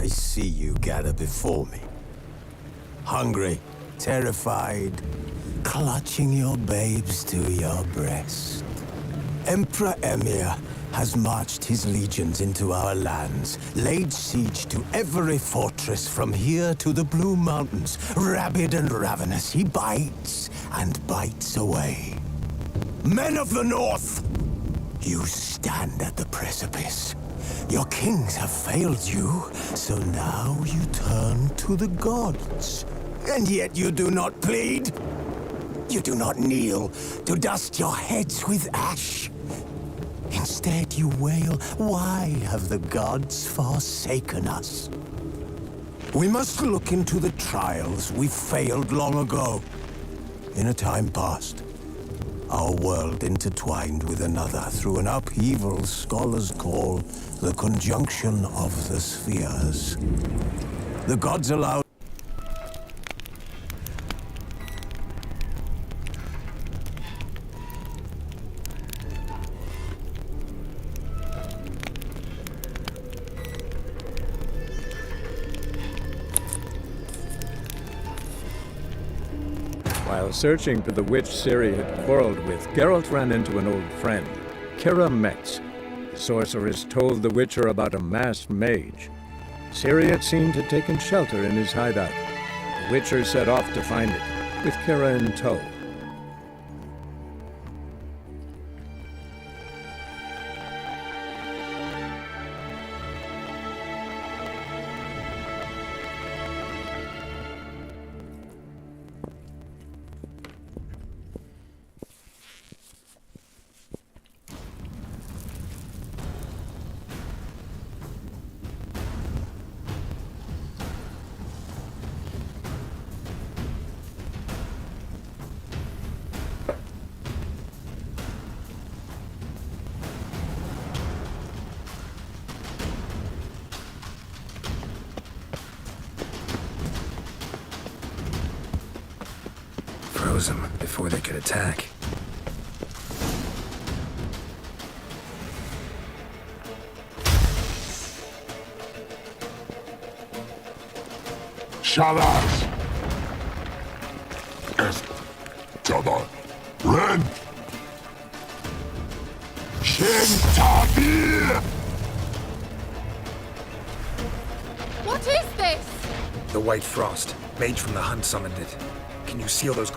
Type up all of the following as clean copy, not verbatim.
I see you gather before me. Hungry, terrified, clutching your babes to your breast. Emperor Emir has marched his legions into our lands, laid siege to every fortress from here to the Blue Mountains. Rabid and ravenous, he bites and bites away. Men of the North, you stand at the precipice. Your kings have failed you, so now you turn to the gods. And yet you do not plead. You do not kneel to dust your heads with ash. Instead you wail, why have the gods forsaken us? We must look into the trials we failed long ago. In a time past, our world intertwined with another through an upheaval scholars call the conjunction of the spheres. The gods allowed While searching for the witch Ciri had quarreled with, Geralt ran into an old friend, Kira Metz. The sorceress told the Witcher about a masked mage. Ciri, it seemed, had taken shelter in his hideout. The Witcher set off to find it, with Kira in tow. Froze them before they could attack. Shalas! Est Jada Ren! Shin-Tabir! What is this? The White Frost. Mage from the Hunt summoned it. Can you seal those?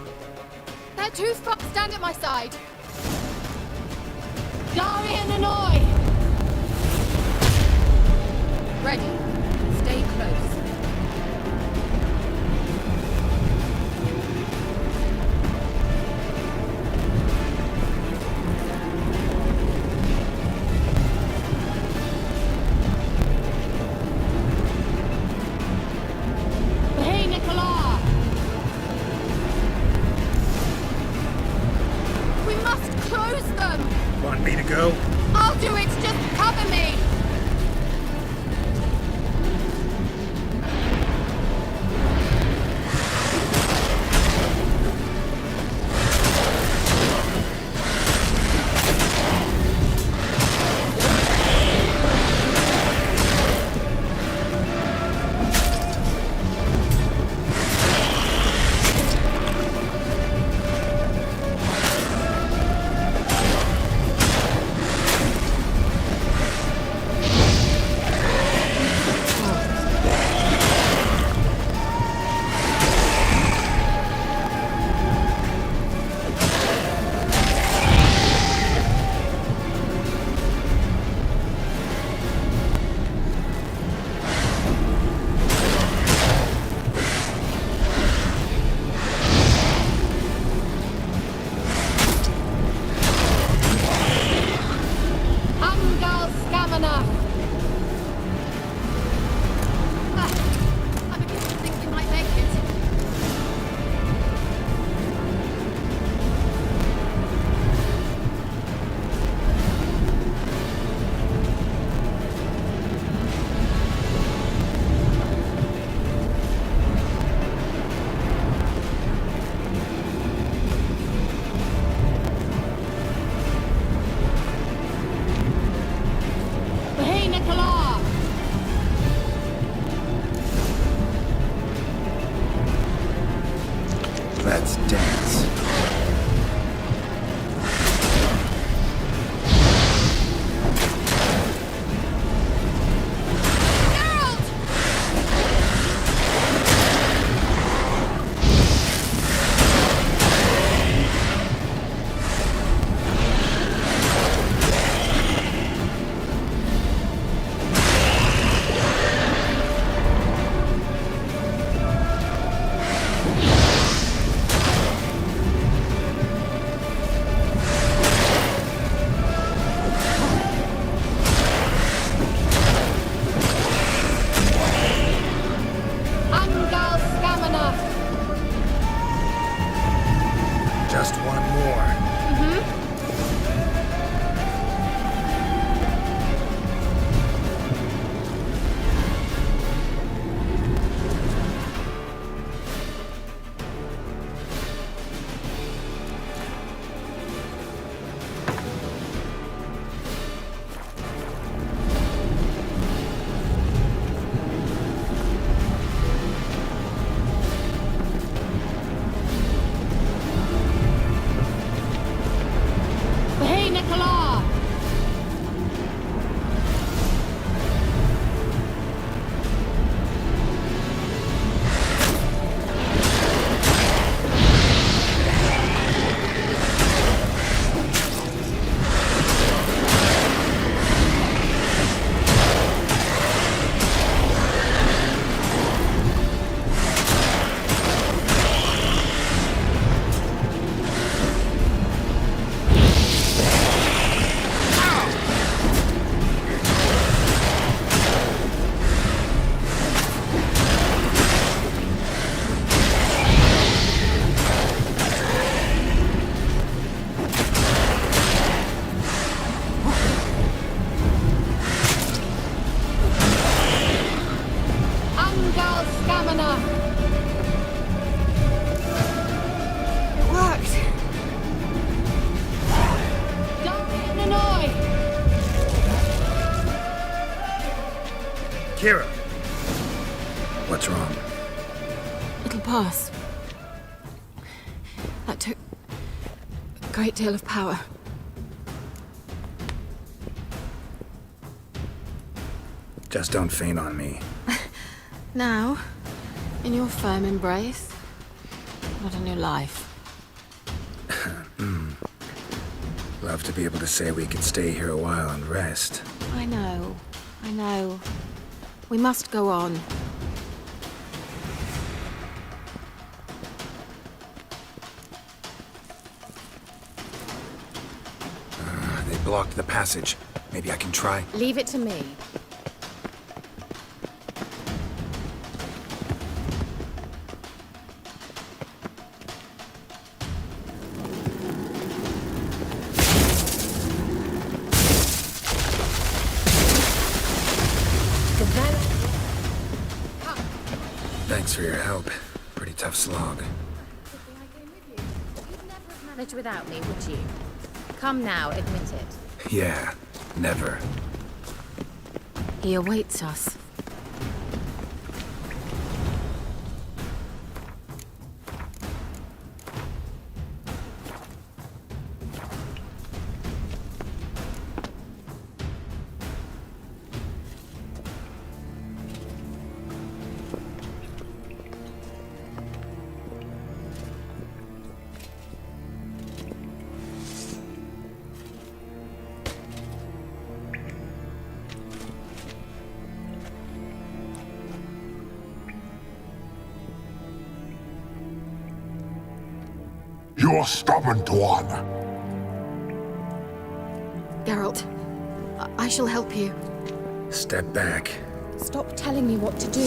They're too far. Stand at my side. Dari and Hanoi! Ready. Stay close. Hey, Nicola! We must close them! Want me to go? I'll do it! stamina. It worked. Don't be an annoy. Kira! What's wrong? It'll pass. That took a great deal of power. Just don't faint on me. Now, in your firm embrace, what a new life. Love to be able to say we can stay here a while and rest. I know. We must go on. They blocked the passage. Maybe I can try. Leave it to me. Thanks for your help. Pretty tough slog. You'd never have managed without me, would you? Come now, admit it. Yeah, never. He awaits us. You're stubborn one. Geralt, I shall help you. Step back. Stop telling me what to do.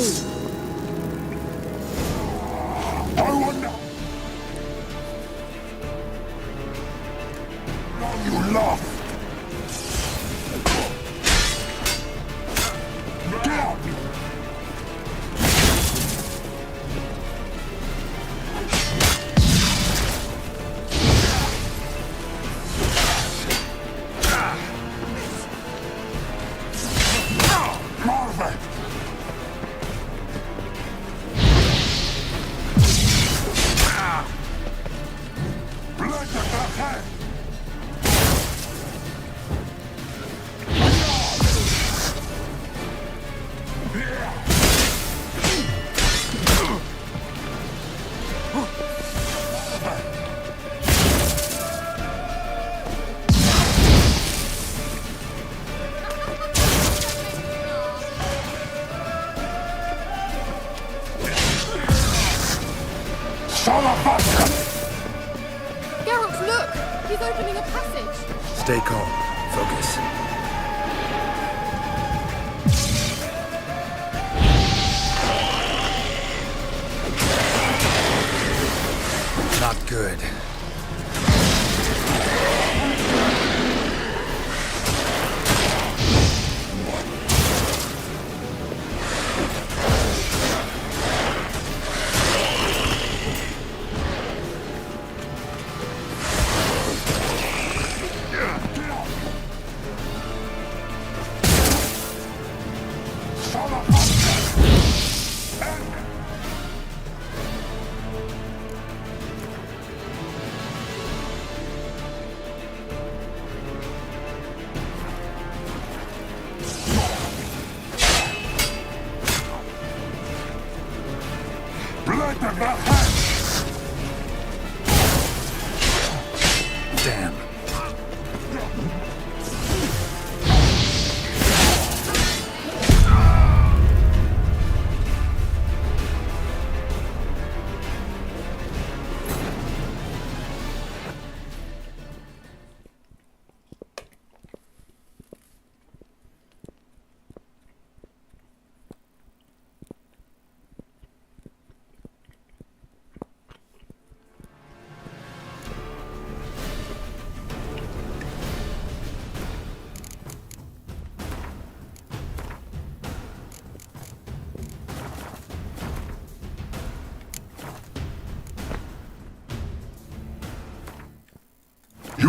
I wonder. You laugh. Get out. Geralt, look! He's opening a passage! Stay calm. Focus. Not good. Damn.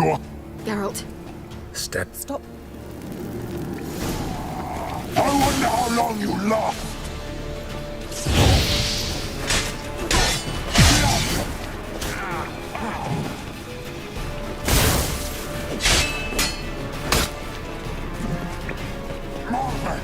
You're... Geralt, Step. Stop. I wonder how long you last. Marvin!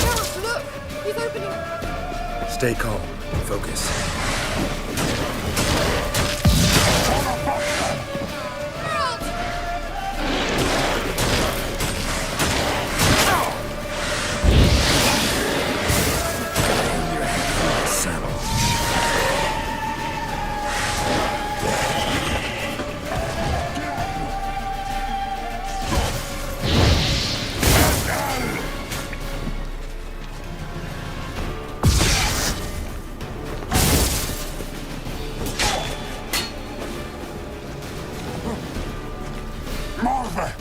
Geralt, look! He's opening. Stay calm. Focus. Saddle. Marvin!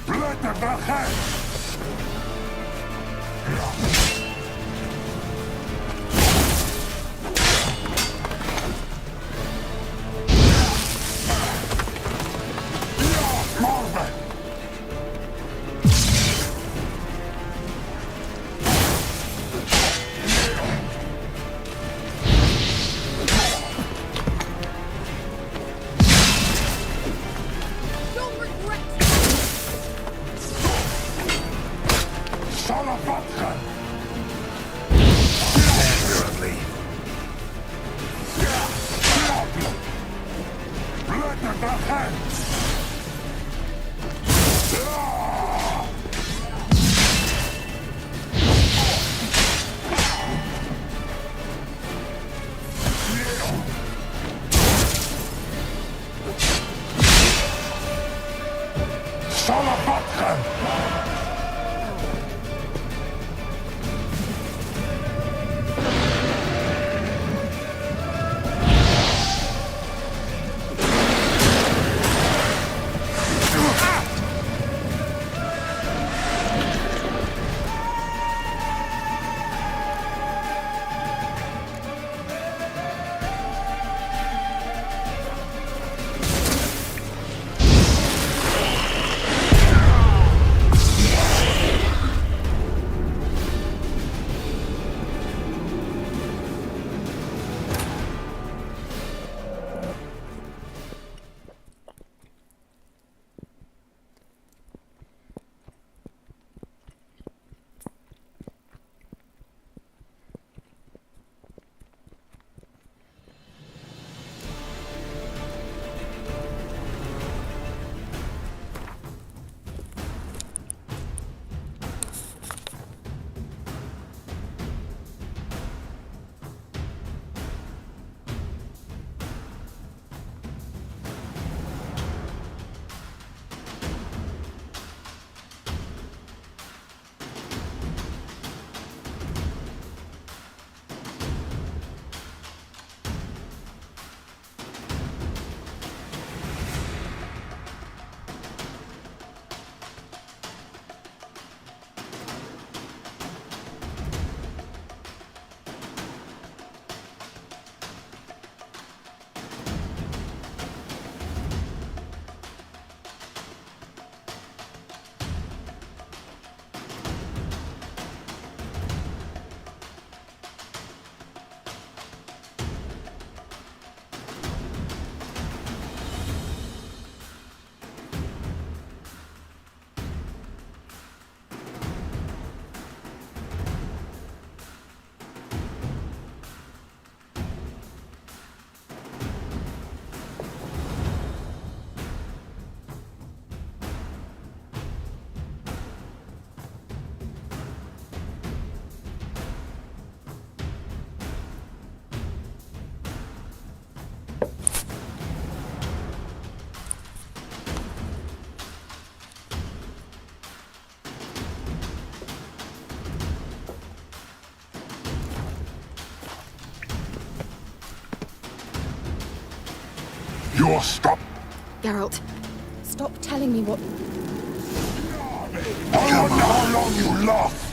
Blätter daher! Marvin! You'll regret. Salavatkan! Currently. Blätter daher! Salavatkan! You're stop. Geralt, Stop telling me what. I wonder how long you last.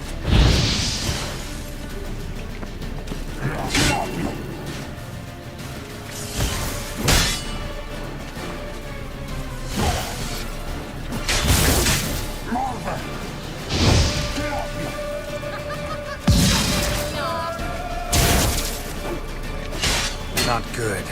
Not good.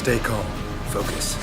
Stay calm. Focus.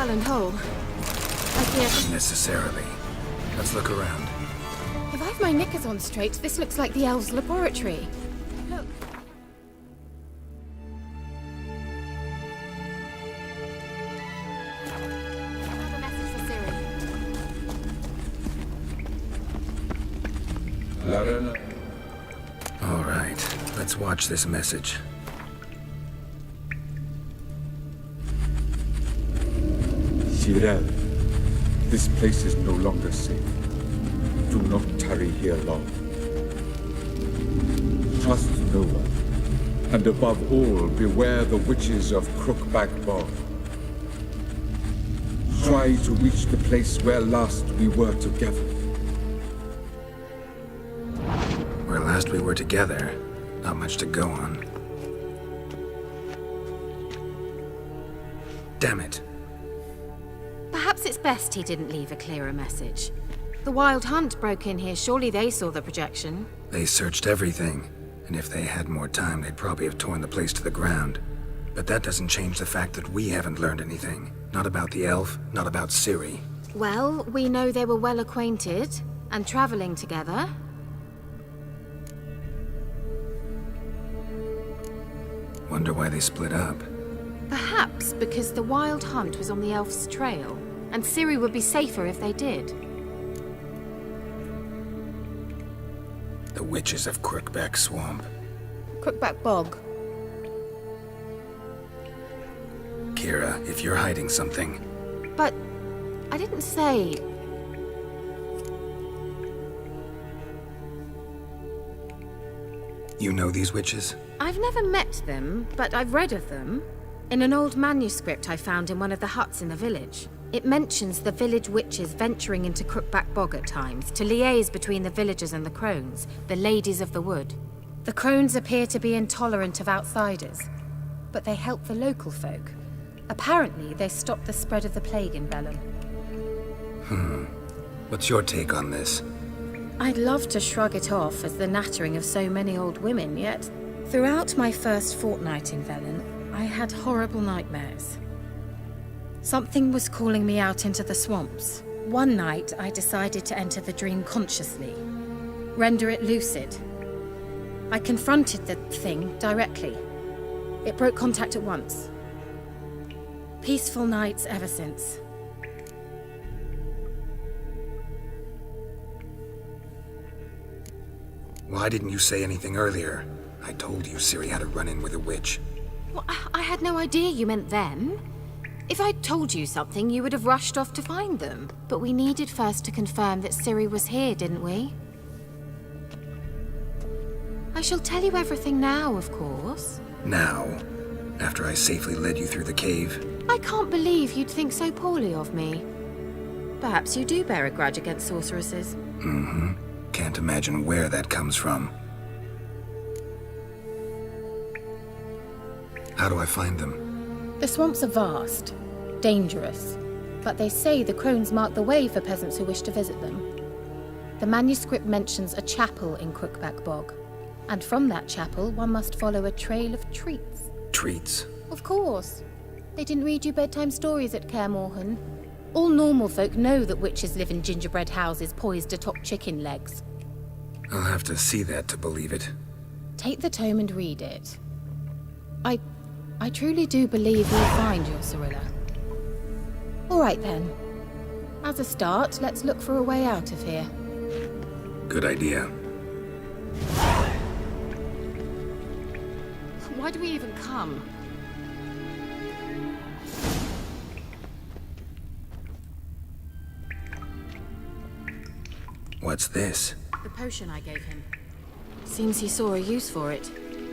Well and whole. I fear. Necessarily. Let's look around. Have I have my knickers on straight, this looks like the elves' laboratory. Look. Another message for Siri. All right, let's watch this message. Cyril, this place is no longer safe. Do not tarry here long. Trust no one, and above all, beware the witches of Crookback Bog. Try to reach the place where last we were together. Where last we were together, not much to go on. Damn it. Perhaps it's best he didn't leave a clearer message. The Wild Hunt broke in here, surely they saw the projection. They searched everything, and if they had more time, they'd probably have torn the place to the ground. But that doesn't change the fact that we haven't learned anything. Not about the elf, not about Ciri. Well, we know they were well acquainted and traveling together. Wonder why they split up. Perhaps because the Wild Hunt was on the elf's trail, and Ciri would be safer if they did. The witches of Crookback Swamp. Crookback Bog. Kira, if you're hiding something, But I didn't say... you know these witches? I've never met them, but I've read of them. In an old manuscript I found in one of the huts in the village. It mentions the village witches venturing into Crookback Bog at times to liaise between the villagers and the crones, the ladies of the wood. The crones appear to be intolerant of outsiders, but they help the local folk. Apparently, they stopped the spread of the plague in Velen. What's your take on this? I'd love to shrug it off as the nattering of so many old women, yet throughout my first fortnight in Velen, I had horrible nightmares. Something was calling me out into the swamps. One night, I decided to enter the dream consciously, render it lucid. I confronted the thing directly. It broke contact at once. Peaceful nights ever since. Why didn't you say anything earlier? I told you Ciri had a run-in with a witch. Well, I had no idea you meant them. If I'd told you something, you would have rushed off to find them. But we needed first to confirm that Ciri was here, didn't we? I shall tell you everything now, of course. Now, after I safely led you through the cave. I can't believe you'd think so poorly of me. Perhaps you do bear a grudge against sorceresses. Can't imagine where that comes from. How do I find them? The swamps are vast, dangerous, but they say the crones mark the way for peasants who wish to visit them. The manuscript mentions a chapel in Crookback Bog, and from that chapel one must follow a trail of treats. Treats? Of course. They didn't read you bedtime stories at Kaer Morhen. All normal folk know that witches live in gingerbread houses poised atop chicken legs. I'll have to see that to believe it. Take the tome and read it. I truly do believe you'll find your Cirilla. All right then. As a start, let's look for a way out of here. Good idea. Why do we even come? What's this? The potion I gave him. Seems he saw a use for it.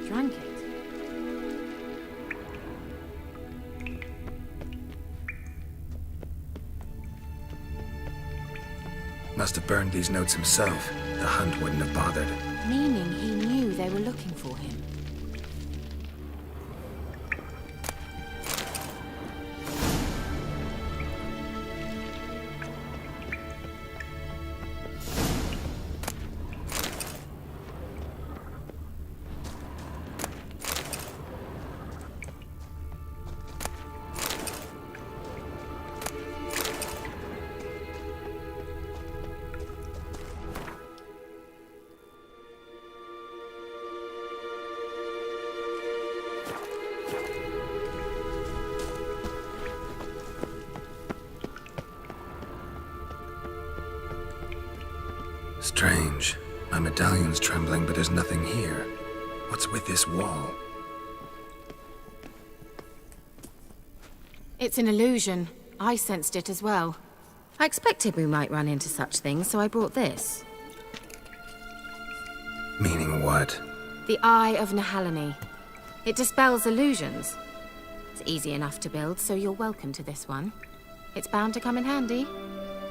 Drank it. Must have burned these notes himself. The hunt wouldn't have bothered. Meaning he knew they were looking for him. My medallion's trembling, but there's nothing here. What's with this wall? It's an illusion. I sensed it as well. I expected we might run into such things, so I brought this. Meaning what? The Eye of Nehaleni. It dispels illusions. It's easy enough to build, so you're welcome to this one. It's bound to come in handy.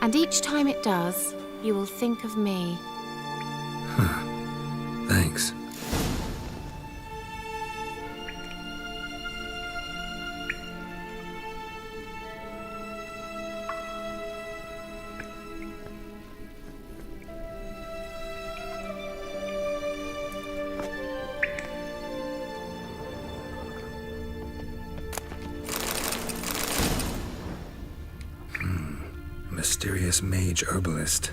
And each time it does, you will think of me. Thanks. Mysterious mage herbalist.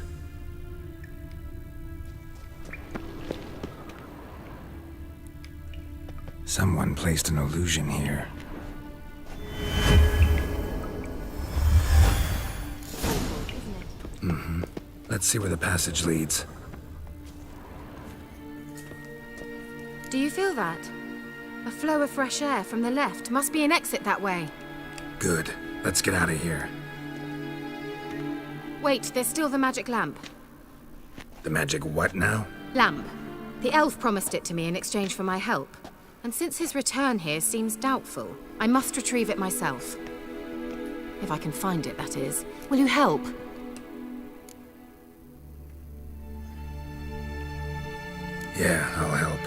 Someone placed an illusion here. Let's see where the passage leads. Do you feel that? A flow of fresh air from the left. Must be an exit that way. Good. Let's get out of here. Wait, there's still the magic lamp. The magic what now? Lamp. The elf promised it to me in exchange for my help. And since his return here seems doubtful, I must retrieve it myself. If I can find it, that is. Will you help? Yeah, I'll help.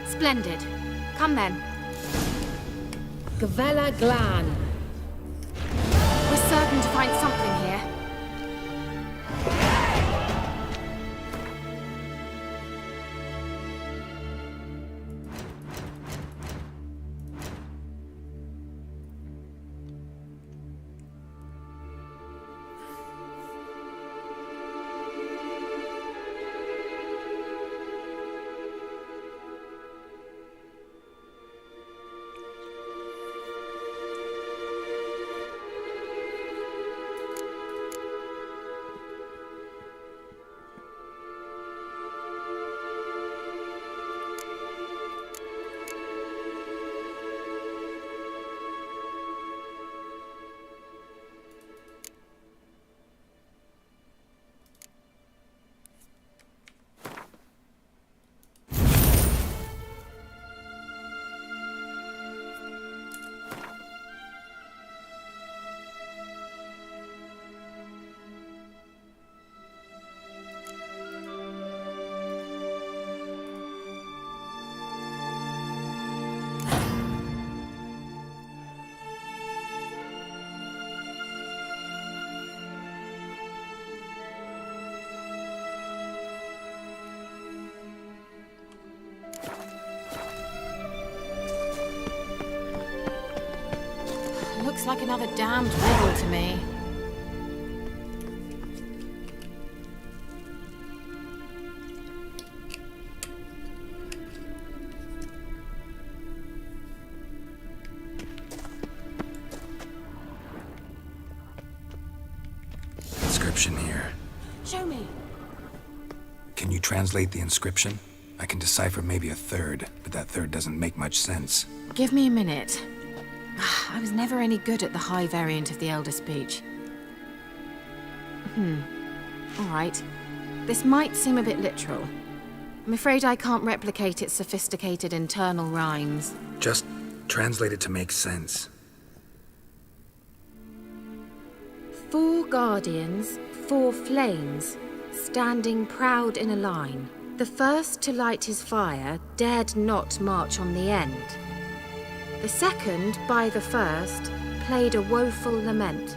Splendid. Come then. Gavella Glan. We're certain to find something here. Looks like another damned riddle to me. Inscription here. Show me. Can you translate the inscription? I can decipher maybe a third, but that third doesn't make much sense. Give me a minute. I was never any good at the high variant of the Elder Speech. All right. This might seem a bit literal. I'm afraid I can't replicate its sophisticated internal rhymes. Just translate it to make sense. 4 guardians, 4 flames, standing proud in a line. The first to light his fire dared not march on the end. The second, by the first, played a woeful lament.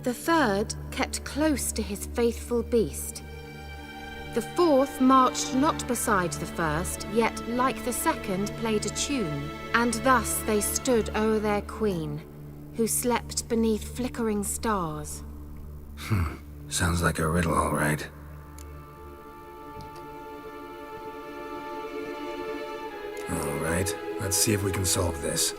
The third kept close to his faithful beast. The fourth marched not beside the first, yet like the second played a tune. And thus they stood o'er their queen, who slept beneath flickering stars. Sounds like a riddle, all right. All right, let's see if we can solve this.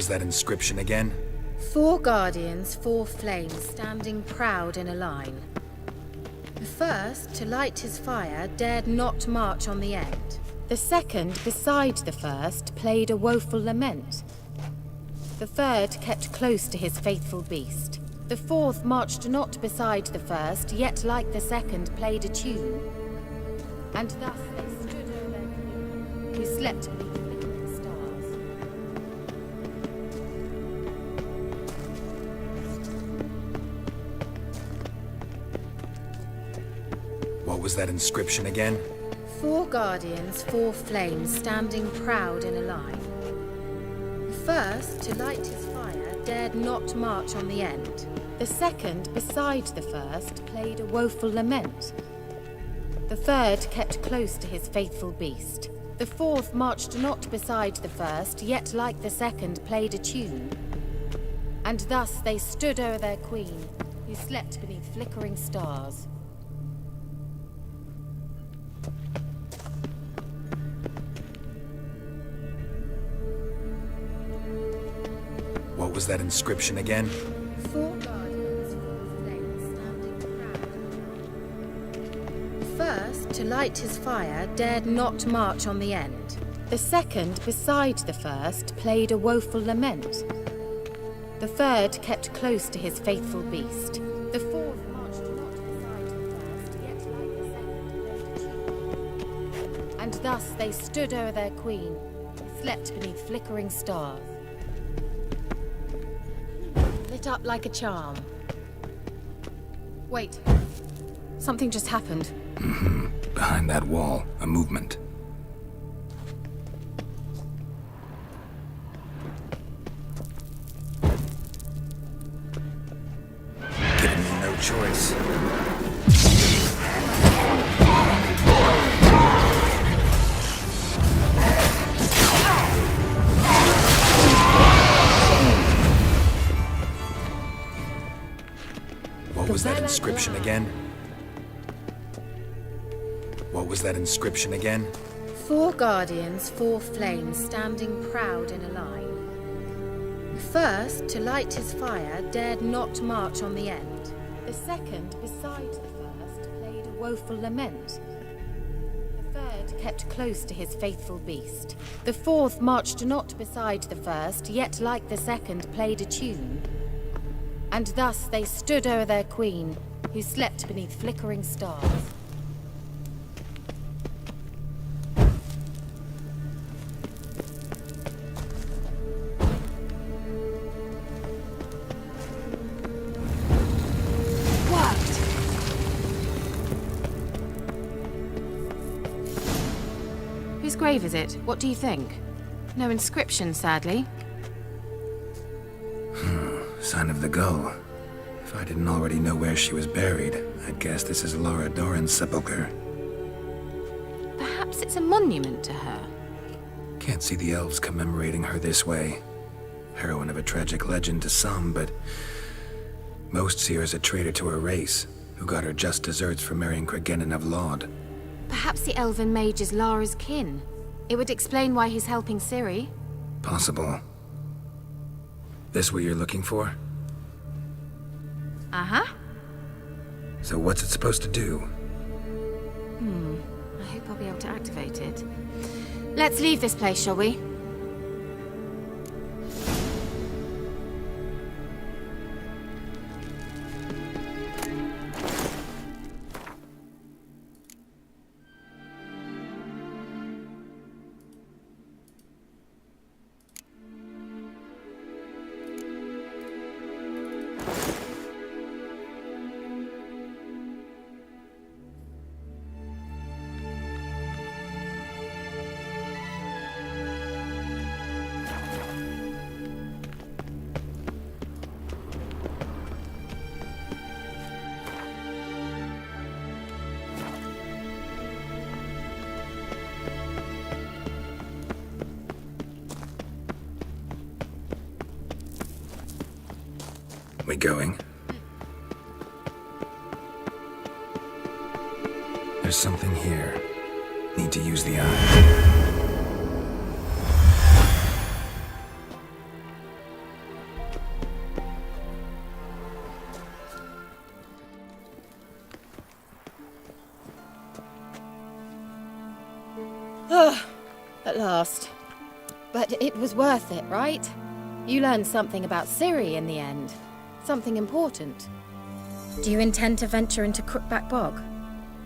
was that inscription again? 4 guardians, 4 flames, standing proud in a line. The first, to light his fire, dared not march on the end. The second, beside the first, played a woeful lament. The third kept close to his faithful beast. The fourth marched not beside the first, yet like the second played a tune. And thus they stood o'er their queen, who slept beneath flickering stars. What was that inscription again? 4 guardians, 4 flames, standing proud in a line. The first, to light his fire, dared not march on the end. The second, beside the first, played a woeful lament. The third kept close to his faithful beast. The fourth marched not beside the first, yet like the second played a tune. And thus they stood o'er their queen, who slept beneath flickering stars. What was that inscription again? 4 guardians, 4 flames, standing proud. The first, to light his fire, dared not march on the end. The second, beside the first, played a woeful lament. The third kept close to his faithful beast. The fourth marched not beside the first, yet like the second played a tune. And thus they stood o'er their queen, who slept beneath flickering stars. Lit up like a charm. Wait. Something just happened. Behind that wall, a movement. Giving me no choice. What was that inscription again? What was that inscription again? 4 guardians, 4 flames, standing proud in a line. The first, to light his fire, dared not march on the end. The second, beside the first, played a woeful lament. The third kept close to his faithful beast. The fourth marched not beside the first, yet like the second played a tune. And thus they stood o'er their queen, who slept beneath flickering stars. Whose grave is it? What do you think? No inscription, sadly. Sign of the gull. If I didn't already know where she was buried, I'd guess this is Laura Doran's sepulcher. Perhaps it's a monument to her. Can't see the elves commemorating her this way. Heroine of a tragic legend to some, but most see her as a traitor to her race, who got her just deserts for marrying Cregennan of Laud. Perhaps the elven mage is Lara's kin. It would explain why he's helping Ciri. Possible. This what you're looking for? Uh-huh. So what's it supposed to do? I hope I'll be able to activate it. Let's leave this place, shall we? We going? There's something here. Need to use the eye. At last. But it was worth it, right? You learned something about Ciri in the end. Something important. Do you intend to venture into Crookback Bog?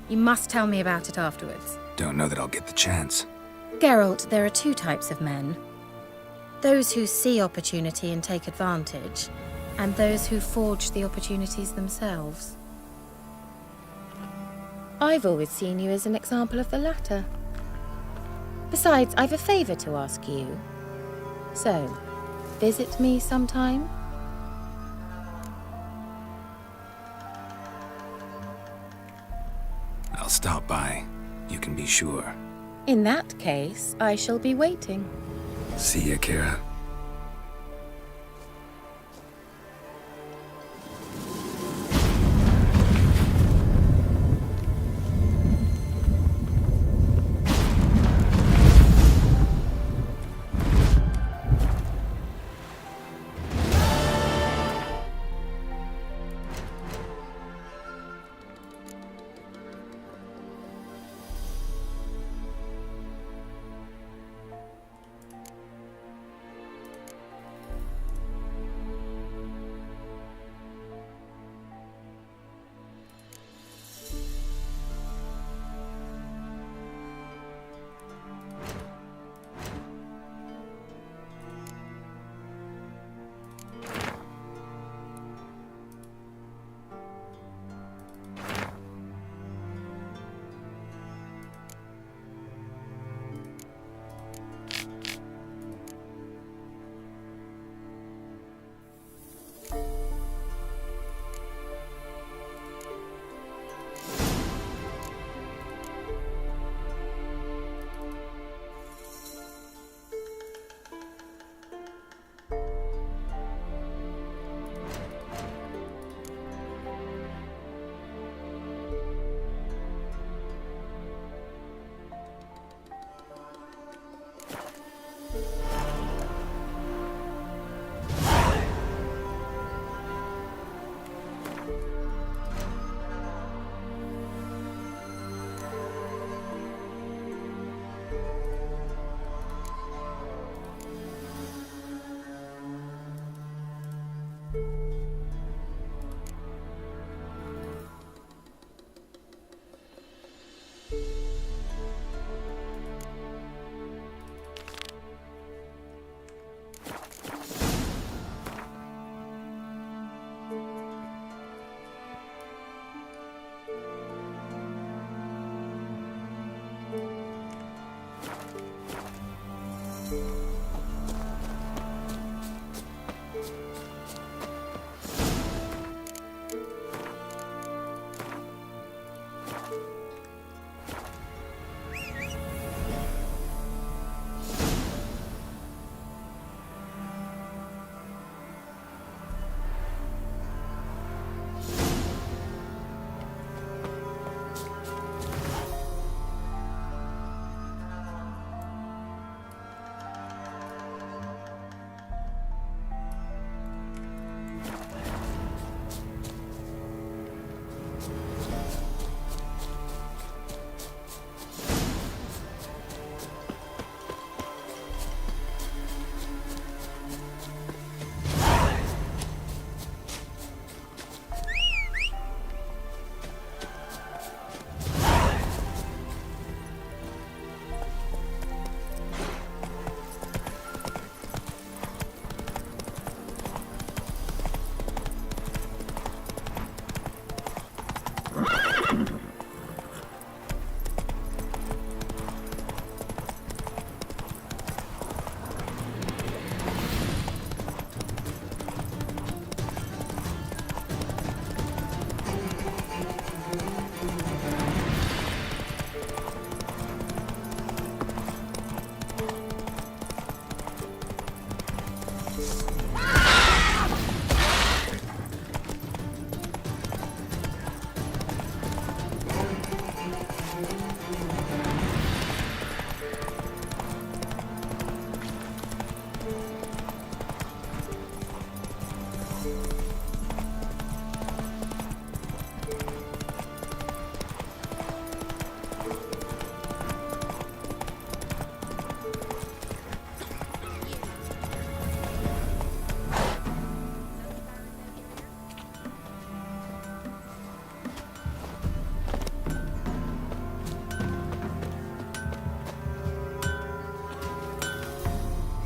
You must tell me about it afterwards. Don't know that I'll get the chance. Geralt, there are two types of men. Those who see opportunity and take advantage, and those who forge the opportunities themselves. I've always seen you as an example of the latter. Besides, I've a favor to ask you. So, visit me sometime? I'll stop by. You can be sure. In that case, I shall be waiting. See ya, Kira.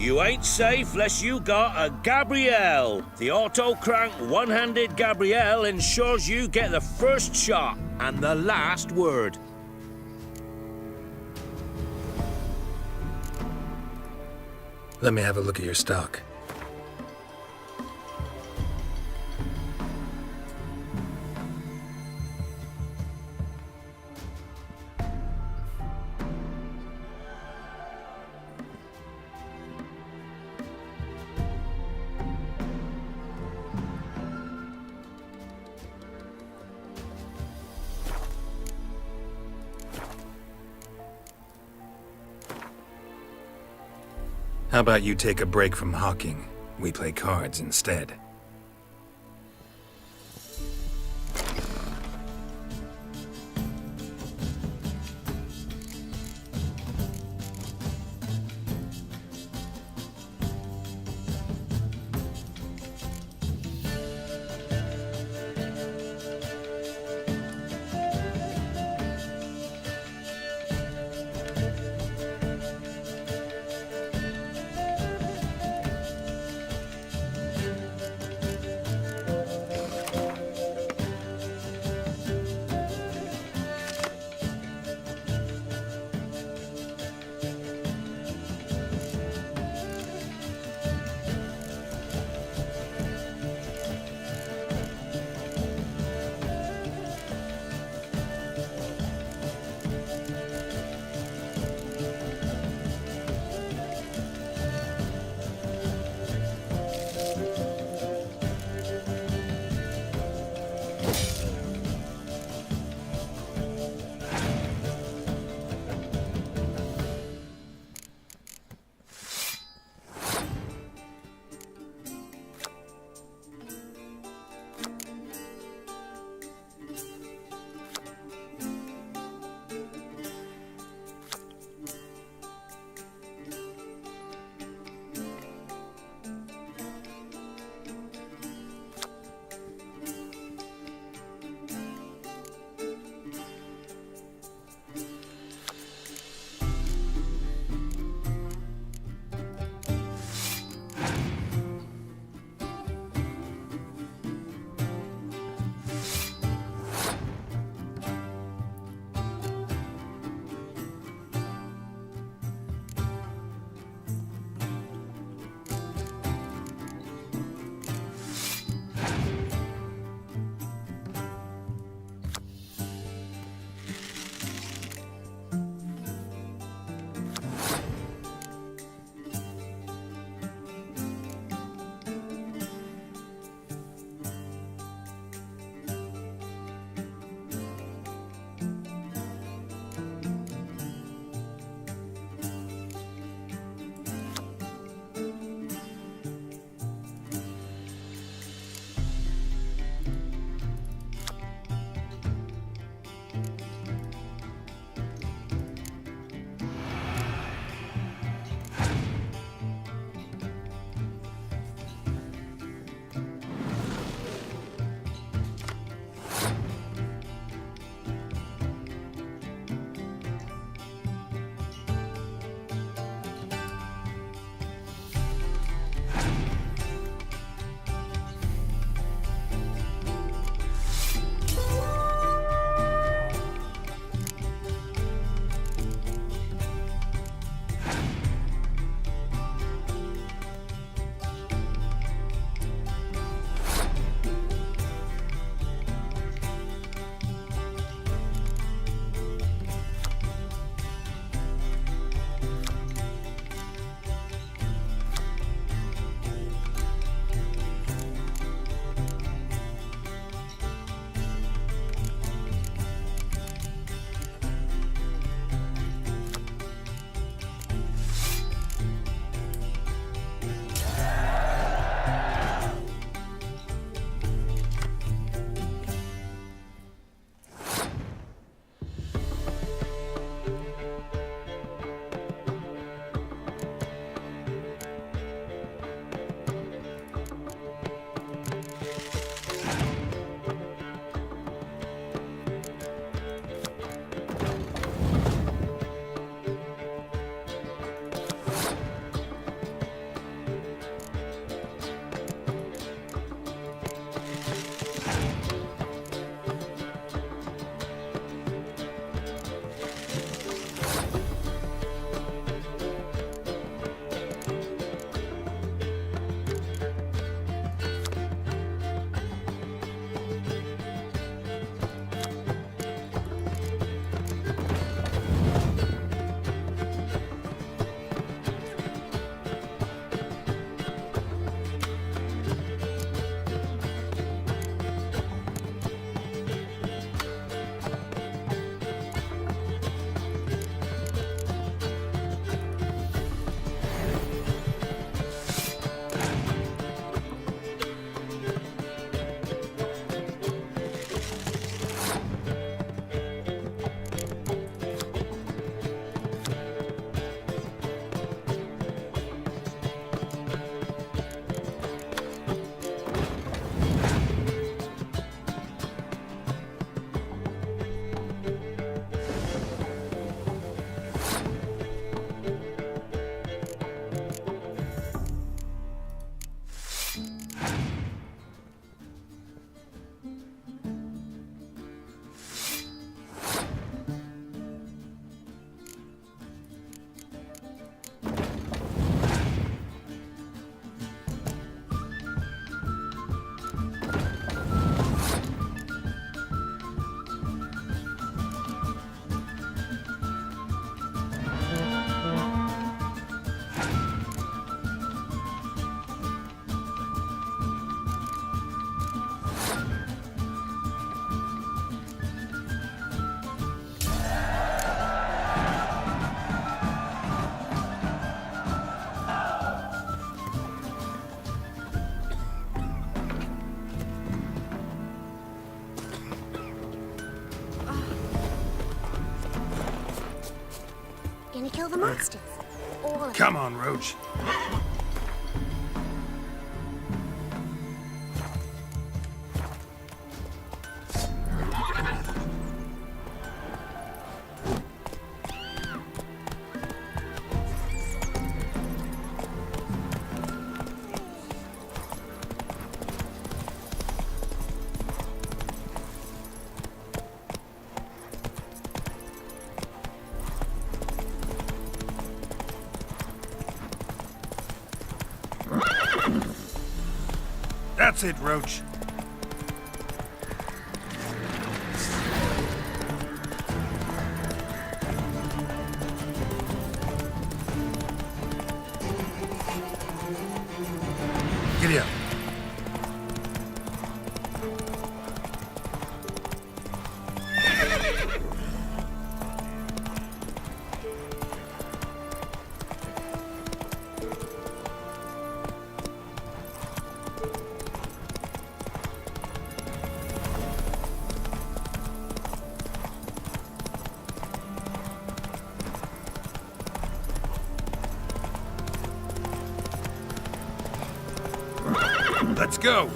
You ain't safe less you got a Gabrielle. The auto-crank one-handed Gabrielle ensures you get the first shot and the last word. Let me have a look at your stock. How about you take a break from hawking? We play cards instead. gonna kill the monsters. All of Come on, Roach. That's it, Roach. Giddy up. Let's go!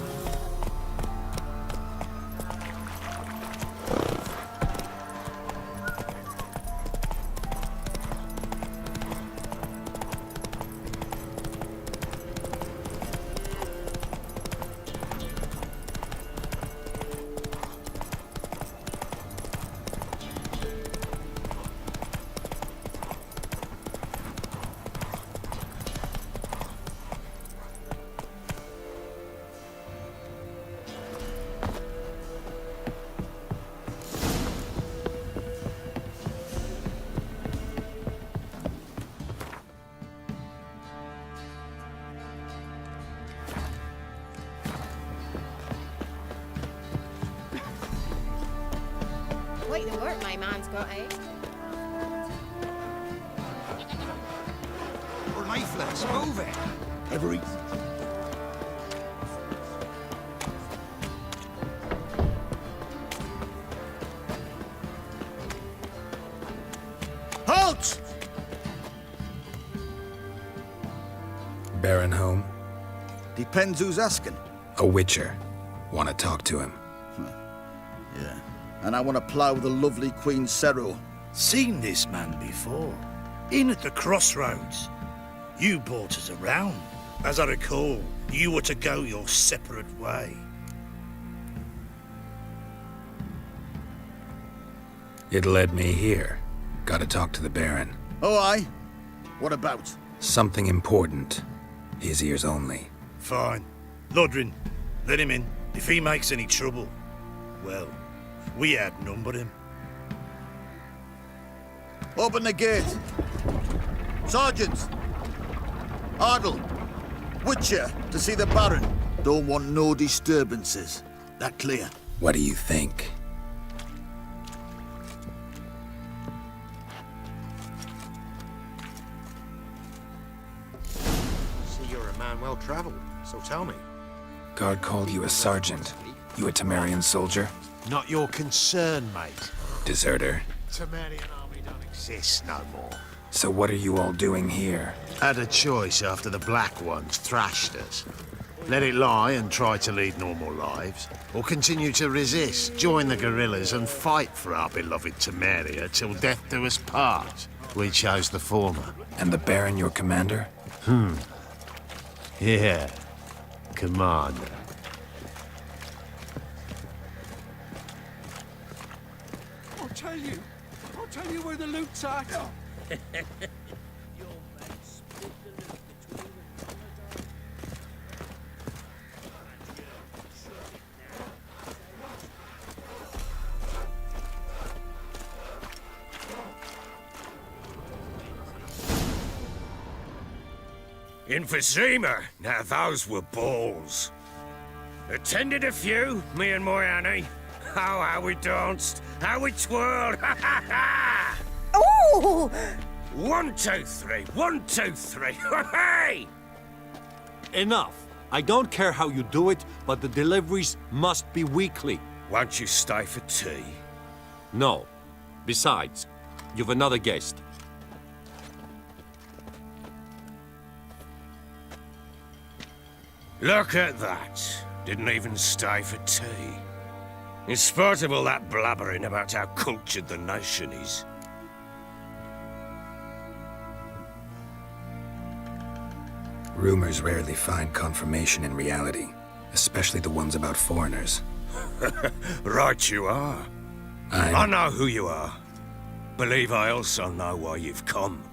Quite the work my man's got, eh? Lifeless, move it! Every... Halt! Baron home? Depends who's asking. A witcher. Want to talk to him. Yeah. And I want to plough the lovely Queen Seru. Seen this man before. In at the crossroads. You brought us around. As I recall, you were to go your separate way. It led me here. Gotta talk to the Baron. Oh, aye? What about? Something important. His ears only. Fine. Lodrin, let him in. If he makes any trouble, well, we outnumber him. Open the gate. Sergeants! Ardle! Witcher, to see the Baron. Don't want no disturbances. That clear? What do you think? See, you're a man well-traveled, so tell me. Guard called you a sergeant. You a Temerian soldier? Not your concern, mate. Deserter. Temerian army don't exist no more. So what are you all doing here? Had a choice after the Black Ones thrashed us. Let it lie and try to lead normal lives, or continue to resist, join the guerrillas and fight for our beloved Temeria till death do us part. We chose the former. And the Baron your commander? Yeah. Commander. I'll tell you where the loot's at. Emphysema, now those were balls. Attended a few, me and my Annie. Oh, how we danced, how we twirled, ha ha ha! Oh! 1, 2, 3, 1, 2, 3, hey! Enough. I don't care how you do it, but the deliveries must be weekly. Won't you stay for tea? No. Besides, you've another guest. Look at that. Didn't even stay for tea. In spite of all that blabbering about how cultured the nation is. Rumors rarely find confirmation in reality, especially the ones about foreigners. Right you are. I know who you are. Believe I also know why you've come.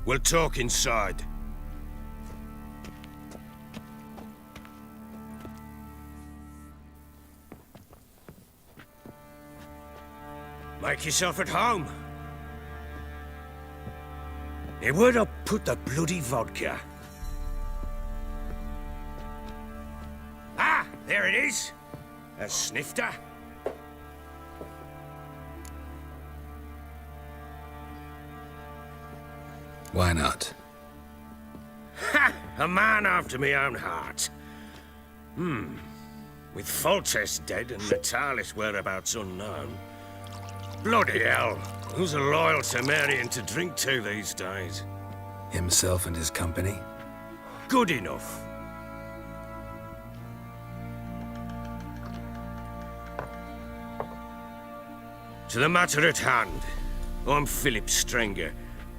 We'll talk inside. Make yourself at home. Hey, where'd I put the bloody vodka? Ah, there it is. A snifter. Why not? Ha! A man after my own heart. With Foltest dead and Natalis' whereabouts unknown. Bloody hell. Who's a loyal Temerian to drink to these days? Himself and his company? Good enough. To the matter at hand. I'm Philip Strenger.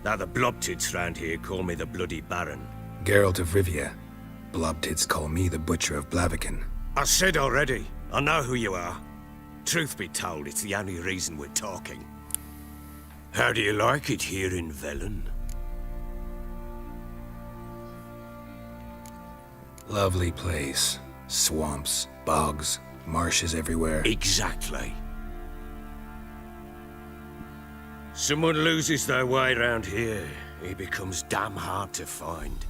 Now the Blobtits round here call me the Bloody Baron. Geralt of Rivia. Blobtits call me the Butcher of Blaviken. I said already, I know who you are. Truth be told, it's the only reason we're talking. How do you like it here in Velen? Lovely place. Swamps, bogs, marshes everywhere. Exactly. Someone loses their way around here, he becomes damn hard to find.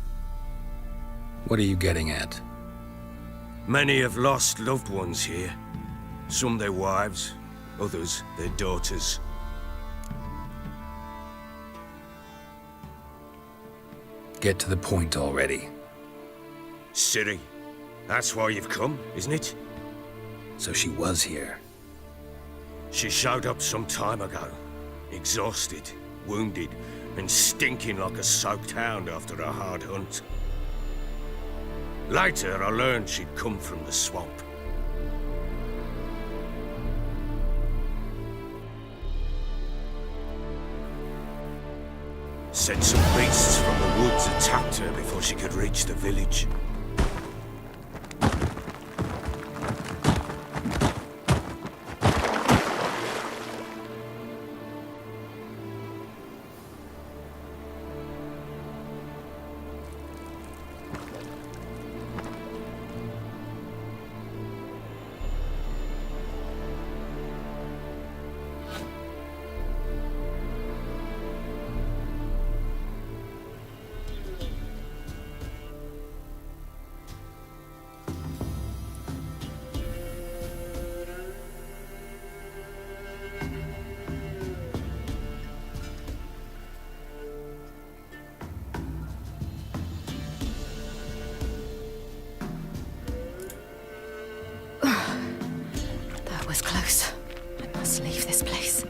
What are you getting at? Many have lost loved ones here. Some their wives, others their daughters. Get to the point already. Ciri, that's why you've come, isn't it? So she was here. She showed up some time ago. Exhausted, wounded, and stinking like a soaked hound after a hard hunt. Later, I learned she'd come from the swamp. Said some beasts from the woods attacked her before she could reach the village. That was close. I must leave this place.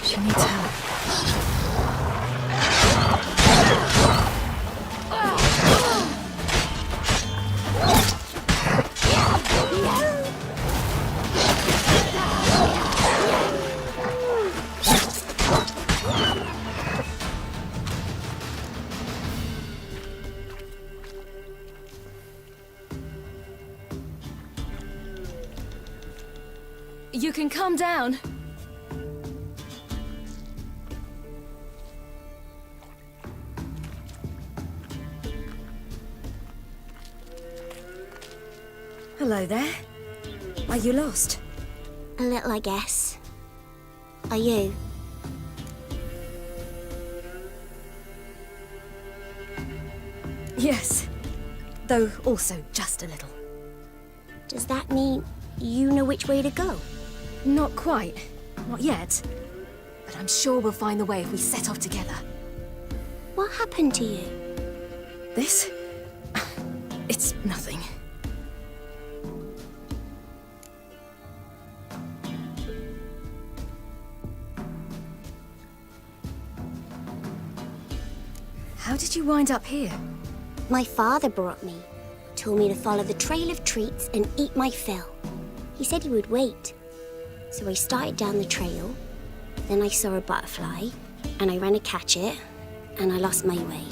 She needs help. You can calm down. Hello there. Are you lost? A little, I guess. Are you? Yes. Though also just a little. Does that mean you know which way to go? Not quite. Not yet. But I'm sure we'll find the way if we set off together. What happened to you? This? It's nothing. How did you wind up here? My father brought me. Told me to follow the trail of treats and eat my fill. He said he would wait. So I started down the trail. Then I saw a butterfly, and I ran to catch it, and I lost my way.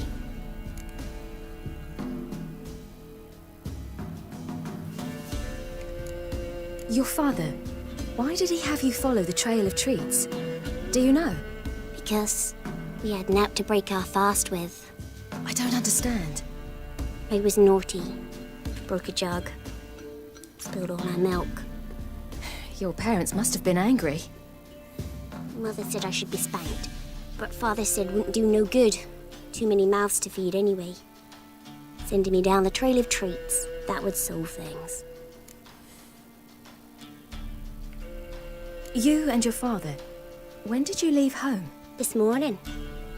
Your father, why did he have you follow the trail of treats? Do you know? Because we had naught to break our fast with. I don't understand. I was naughty. Broke a jug. Spilled all our milk. Your parents must have been angry. Mother said I should be spanked, but Father said wouldn't do no good. Too many mouths to feed anyway. Sending me down the trail of treats, that would solve things. You and your father, when did you leave home? This morning.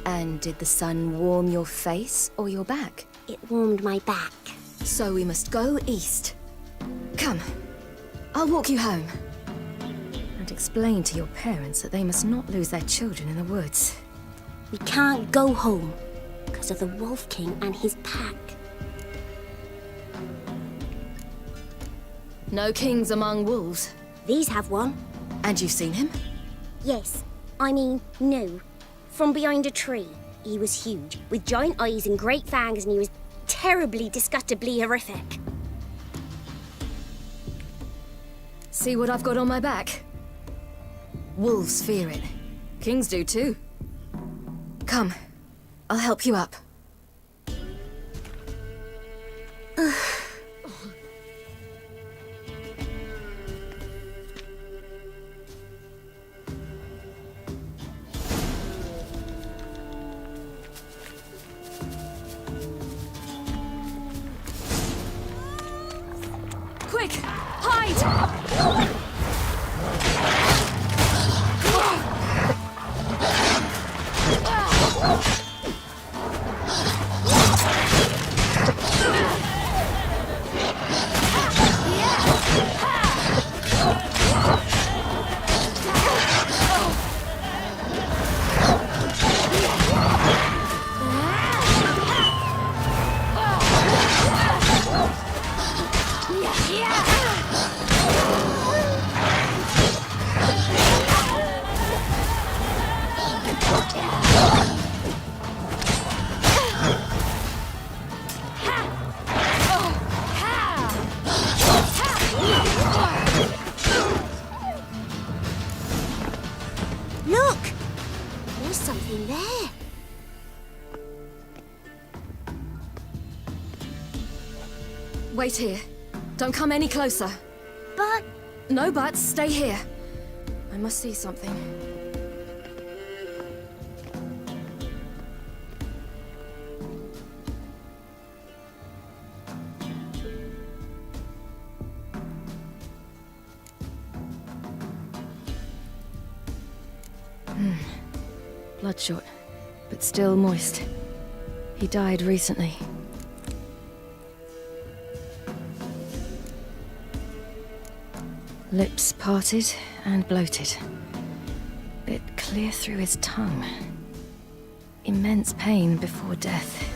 And did the sun warm your face or your back? It warmed my back. So we must go east. Come, I'll walk you home. And explain to your parents that they must not lose their children in the woods. We can't go home because of the Wolf King and his pack. No kings among wolves. These have one. And you've seen him? Yes. I mean, no. From behind a tree. He was huge, with giant eyes and great fangs, and he was terribly, disgustingly horrific. See what I've got on my back? Wolves fear it. Kings do too. Come, I'll help you up. Quick, hide! Look! There's something there. Wait here. Don't come any closer. But... No buts. Stay here. I must see something. Bloodshot, but still moist. He died recently. Lips parted and bloated. Bit clear through his tongue. Immense pain before death.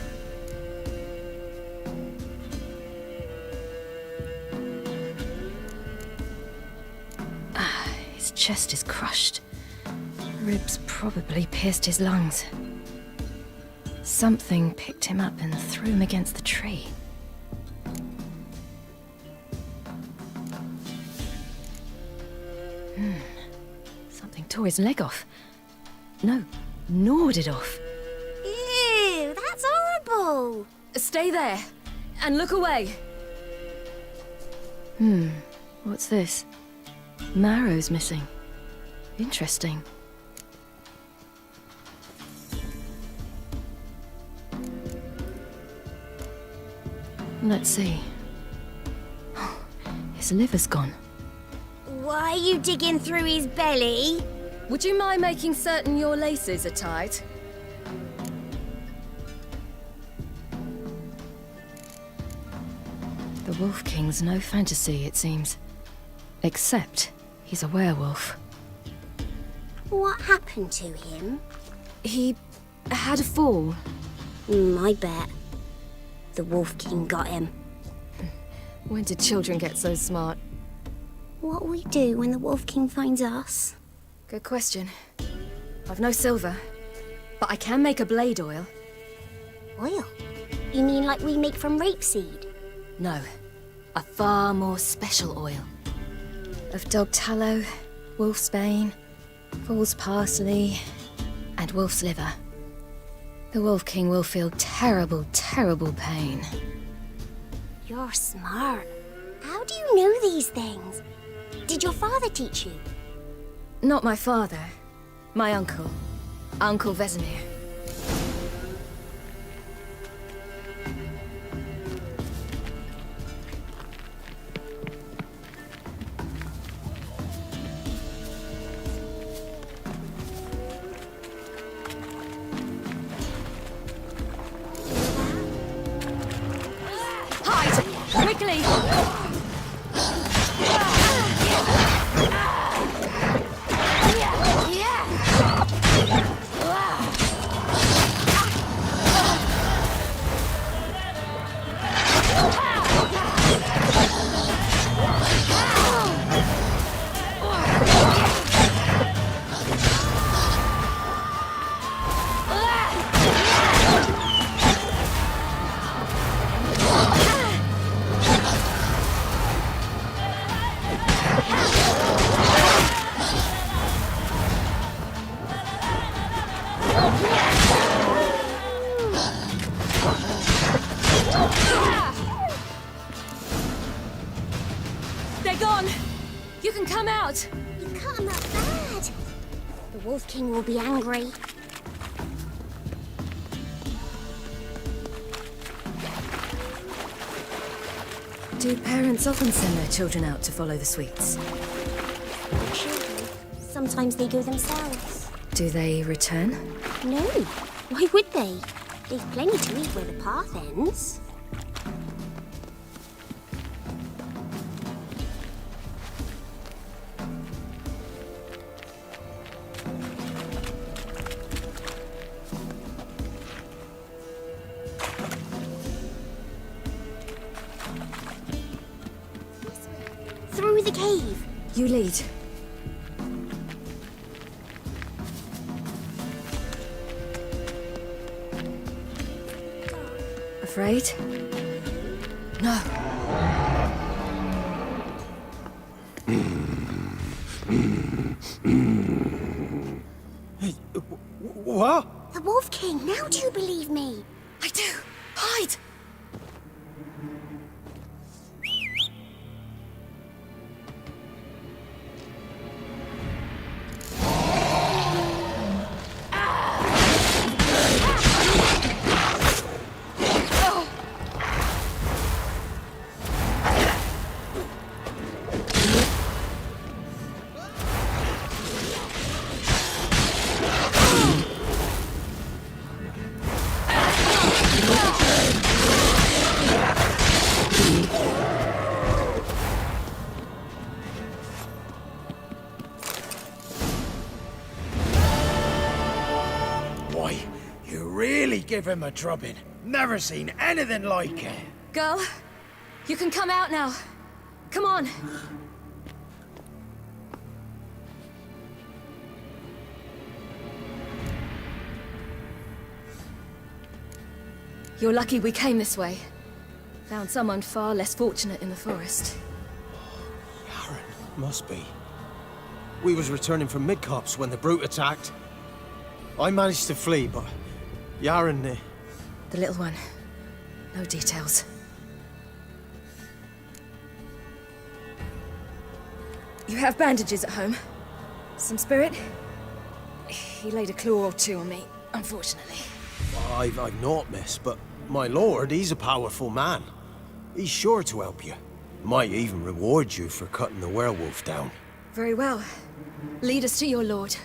His chest is crushed. Ribs probably pierced his lungs. Something picked him up and threw him against the tree. Something tore his leg off. No, gnawed it off. Ew, that's horrible! Stay there, and look away. What's this? Marrow's missing. Interesting. Let's see. His liver's gone. Why are you digging through his belly? Would you mind making certain your laces are tied? The Wolf King's no fantasy, it seems. Except he's a werewolf. What happened to him? He had a fall. I bet. The Wolf King got him. When did children get so smart? What'll we do when the Wolf King finds us? Good question. I've no silver, but I can make a blade oil. Oil? You mean like we make from rapeseed? No, a far more special oil. Of dog tallow, wolf's bane, fool's parsley, and wolf's liver. The Wolf King will feel terrible, terrible pain. You're smart. How do you know these things? Did your father teach you? Not my father. My uncle. Uncle Vesemir. Hide! Quickly! They're gone! You can come out! You cut him up bad. The Wolf King will be angry. Do parents often send their children out to follow the sweets? Children. Sometimes they go themselves. Do they return? No. Why would they? They've plenty to eat where the path ends. Through the cave. You lead. Afraid? No. Hey, what? The Wolf King, now do you believe me? I do. Hide! Why, you really give him a drubbing. Never seen anything like it. Girl, you can come out now. Come on. You're lucky we came this way. Found someone far less fortunate in the forest. Yaren, must be. We was returning from Midcops when the brute attacked. I managed to flee, but Yaren... The little one. No details. You have bandages at home? Some spirit? He laid a claw or two on me, unfortunately. I've naught, miss, but my lord, he's a powerful man. He's sure to help you. Might even reward you for cutting the werewolf down. Very well. Lead us to your lord.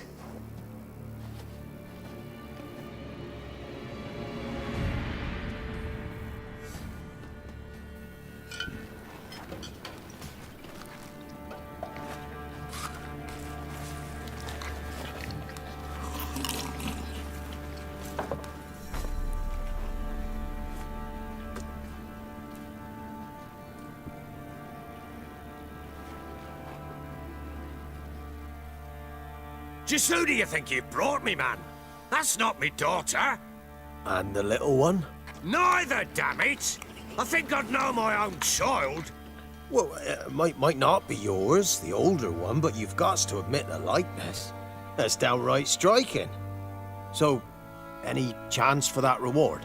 Just who do you think you've brought me, man? That's not me daughter. And the little one? Neither, damn it! I think I'd know my own child. Well, it might not be yours, the older one, but you've got to admit the likeness. That's downright striking. So, any chance for that reward?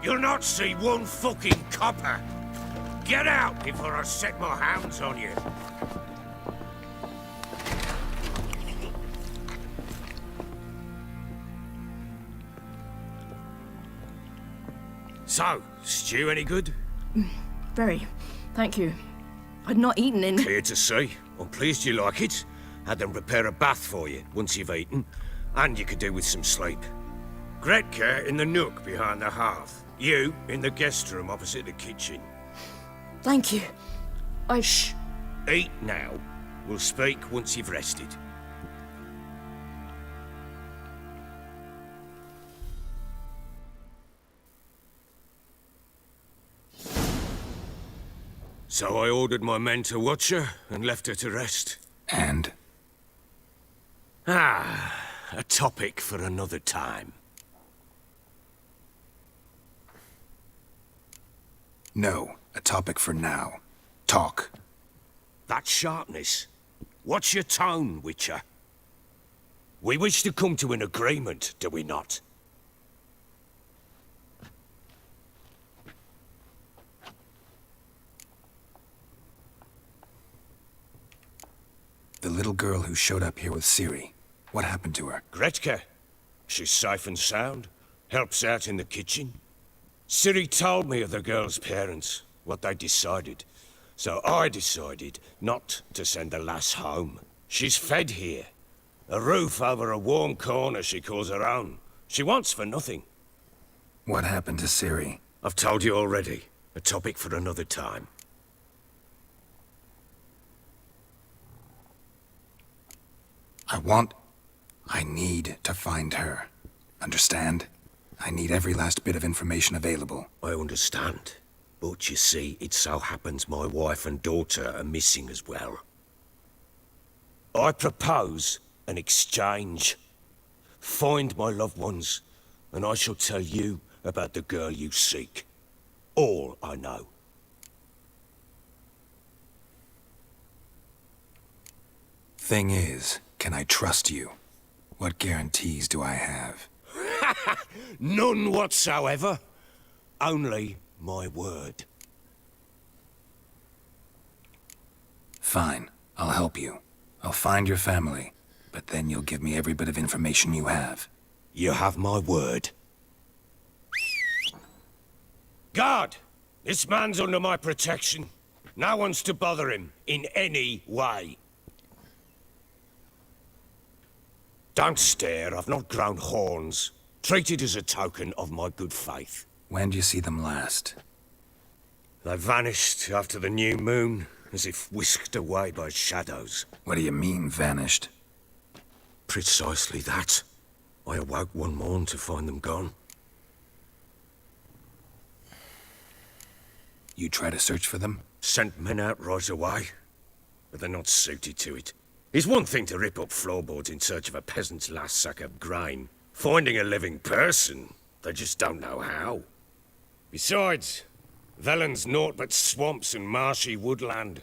You'll not see one fucking copper. Get out before I set my hounds on you. So, stew any good? Very. Thank you. I'd not eaten in... Clear to see. I'm pleased you like it. Had them prepare a bath for you once you've eaten, and you could do with some sleep. Gretka in the nook behind the hearth. You in the guest room opposite the kitchen. Thank you. Shh. Eat now. We'll speak once you've rested. So I ordered my men to watch her and left her to rest. And? A topic for another time. No, a topic for now. Talk. That sharpness. What's your tone, Witcher? We wish to come to an agreement, do we not? The little girl who showed up here with Ciri. What happened to her? Gretka. She's safe and sound. Helps out in the kitchen. Ciri told me of the girl's parents, what they decided. So I decided not to send the lass home. She's fed here. A roof over a warm corner she calls her own. She wants for nothing. What happened to Ciri? I've told you already. A topic for another time. I need to find her. Understand? I need every last bit of information available. I understand. But you see, it so happens my wife and daughter are missing as well. I propose an exchange. Find my loved ones, and I shall tell you about the girl you seek. All I know. Thing is, can I trust you? What guarantees do I have? None whatsoever. Only my word. Fine, I'll help you. I'll find your family, but then you'll give me every bit of information you have. You have my word. Guard! This man's under my protection. No one's to bother him in any way. Don't stare, I've not grown horns. Treat it as a token of my good faith. When do you see them last? They vanished after the new moon, as if whisked away by shadows. What do you mean, vanished? Precisely that. I awoke one morn to find them gone. You try to search for them? Sent men out right away, but they're not suited to it. It's one thing to rip up floorboards in search of a peasant's last sack of grain. Finding a living person, they just don't know how. Besides, Velen's naught but swamps and marshy woodland.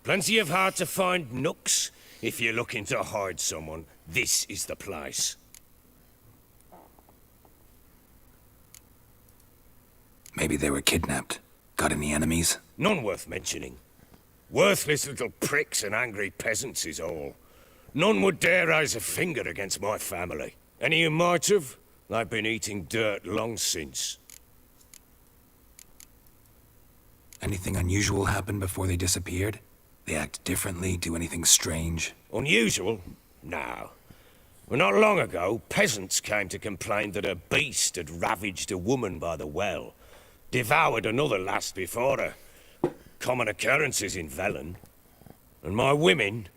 Plenty of hard-to-find nooks. If you're looking to hide someone, this is the place. Maybe they were kidnapped. Got any enemies? None worth mentioning. Worthless little pricks and angry peasants is all. None would dare raise a finger against my family. Any who might have, they've been eating dirt long since. Anything unusual happen before they disappeared? They act differently, do anything strange? Unusual? No. Well, not long ago, peasants came to complain that a beast had ravaged a woman by the well. Devoured another lass before her. Common occurrences in Velen. And my women,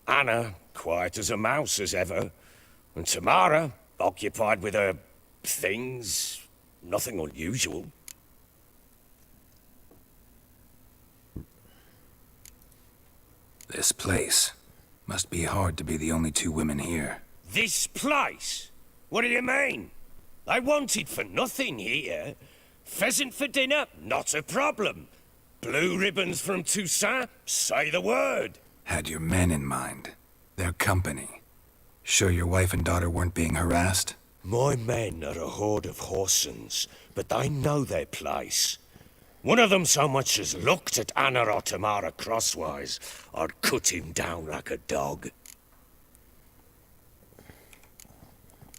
Anna, quiet as a mouse as ever, and Tamara, occupied with her things, nothing unusual. This place Must be hard to be the only two women here. This place? What do you mean? I wanted for nothing here. Pheasant for dinner? Not a problem. Blue ribbons from Toussaint? Say the word. Had your men in mind. Their company. Sure your wife and daughter weren't being harassed? My men are a horde of horsens, but they know their place. One of them so much as looked at Anna or Tamara crosswise, I'd cut him down like a dog.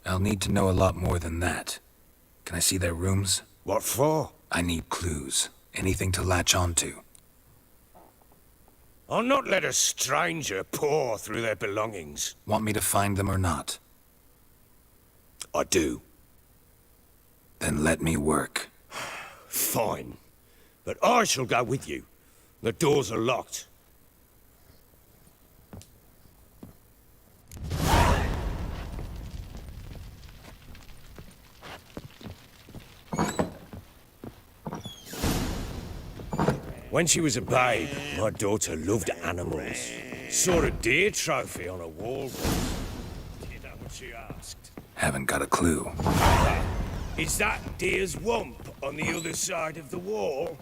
I'll need to know a lot more than that. Can I see their rooms? What for? I need clues. Anything to latch onto. I'll not let a stranger pore through their belongings. Want me to find them or not? I do. Then let me work. Fine. But I shall go with you. The doors are locked. When she was a babe, my daughter loved animals. Saw a deer trophy on a wall once. Did that what she asked? Haven't got a clue. Is that deer's wump on the other side of the wall?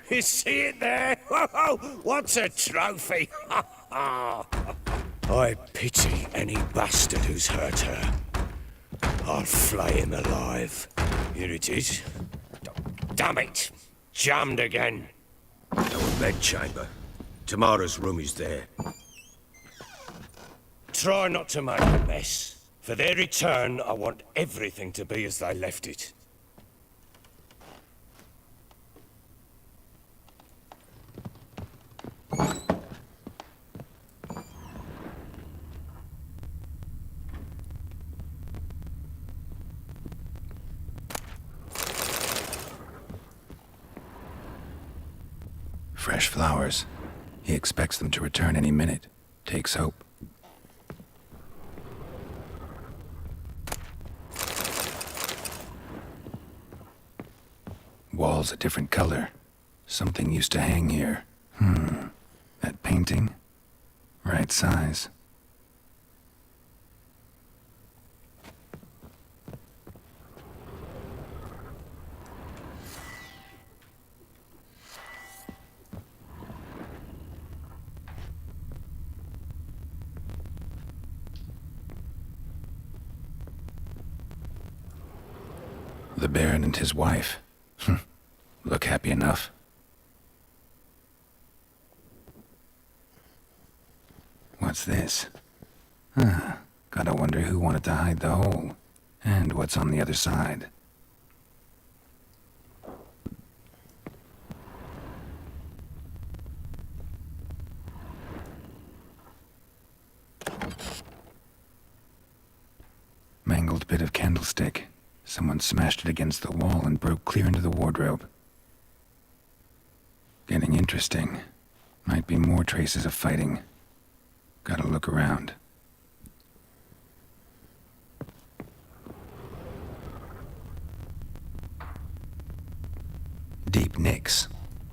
You see it there? Whoa, what's a trophy? I pity any bastard who's hurt her. I'll flay him alive. Here it is. Damn it! Jammed again. Our bedchamber. Tamara's room is there. Try not to make a mess. For their return, I want everything to be as they left it. Fresh flowers. He expects them to return any minute. Takes hope. Walls a different color. Something used to hang here. That painting? Right size. The Baron and his wife. Look happy enough. What's this? Gotta wonder who wanted to hide the hole. And what's on the other side. Mangled bit of candlestick. Someone smashed it against the wall and broke clear into the wardrobe. Getting interesting. Might be more traces of fighting. Gotta look around. Deep nicks.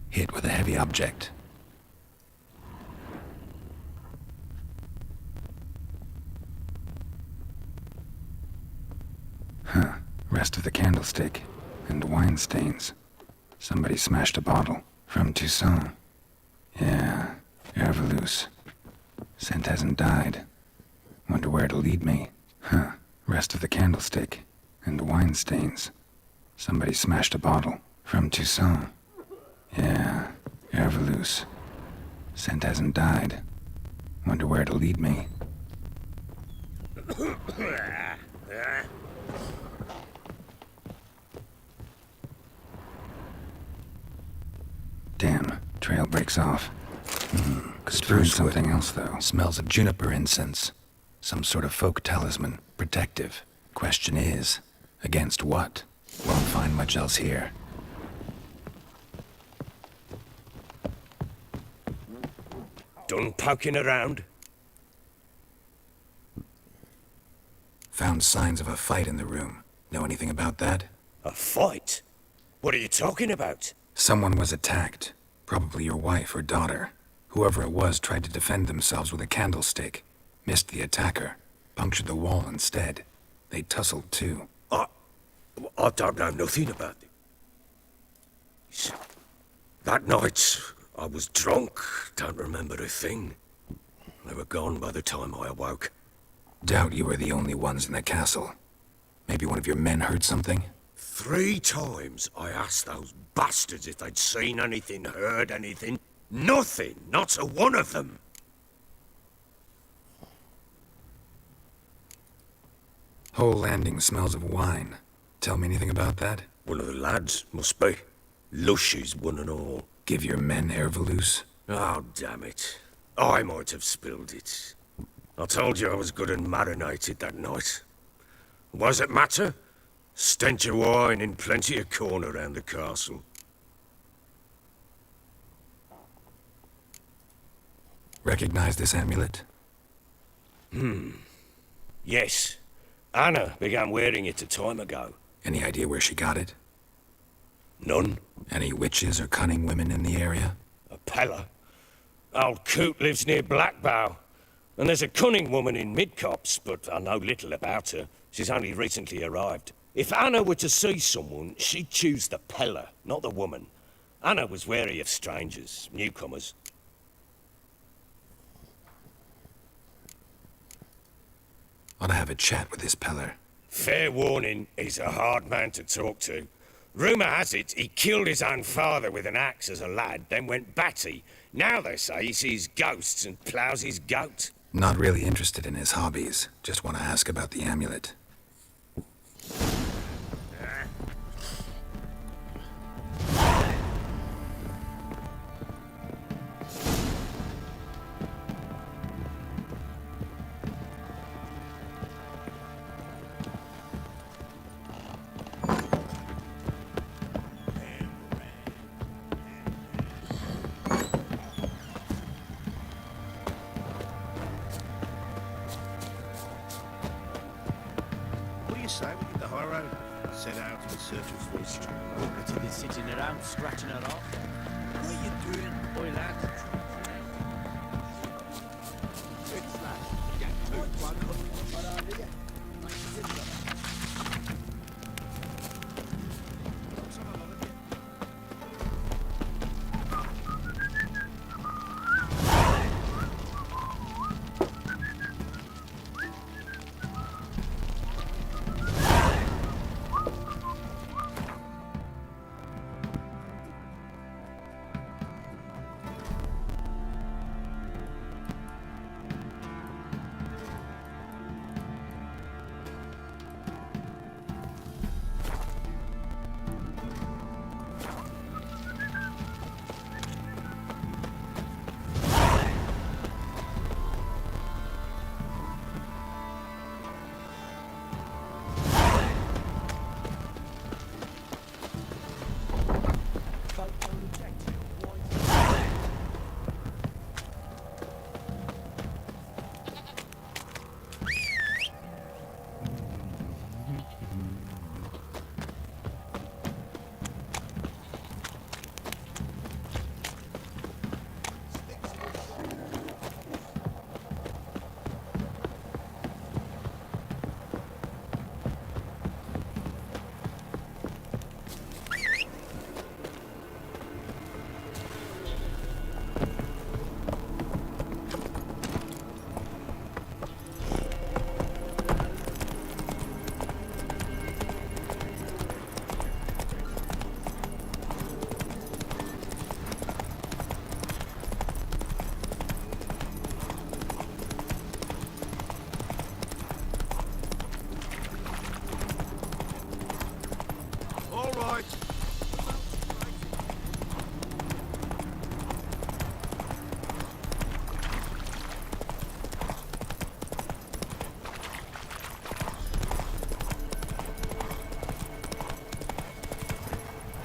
Hit with a heavy object. Rest of the candlestick. And wine stains. Somebody smashed a bottle. From Toussaint. Yeah, Hervelouse. Scent hasn't died. Wonder where it'll lead me. Rest of the candlestick. And wine stains. Somebody smashed a bottle. From Toussaint. Yeah, Hervelouse. Scent hasn't died. Wonder where it'll lead me. Damn, trail breaks off. Spruce something else, though. Smells of juniper incense. Some sort of folk talisman. Protective. Question is, against what? Won't find much else here. Done poking around? Found signs of a fight in the room. Know anything about that? A fight? What are you talking about? Someone was attacked. Probably your wife or daughter. Whoever it was tried to defend themselves with a candlestick. Missed the attacker. Punctured the wall instead. They tussled too. I don't know nothing about it. That night, I was drunk. Don't remember a thing. They were gone by the time I awoke. Doubt you were the only ones in the castle. Maybe one of your men heard something? 3 times I asked those bastards if they'd seen anything, heard anything. Nothing, not a one of them. Whole landing smells of wine. Tell me anything about that? One of the lads, must be. Lushes, one and all. Give your men Ervalus? Oh, damn it. I might have spilled it. I told you I was good and marinated that night. What does it matter? Stench of wine in plenty of corn around the castle. Recognize this amulet? Yes. Anna began wearing it a time ago. Any idea where she got it? None. Any witches or cunning women in the area? A Pella. Old Coot lives near Blackbow. And there's a cunning woman in Midcopse, but I know little about her. She's only recently arrived. If Anna were to see someone, she'd choose the Pella, not the woman. Anna was wary of strangers, newcomers. Ought to have a chat with this Peller. Fair warning, he's a hard man to talk to. Rumour has it he killed his own father with an axe as a lad, then went batty. Now they say he sees ghosts and ploughs his goat. Not really interested in his hobbies. Just want to ask about the amulet. What do you say we get the high road? Set out in search of fortune. Look to be sitting around scratching it off. What are you doing, boy lad?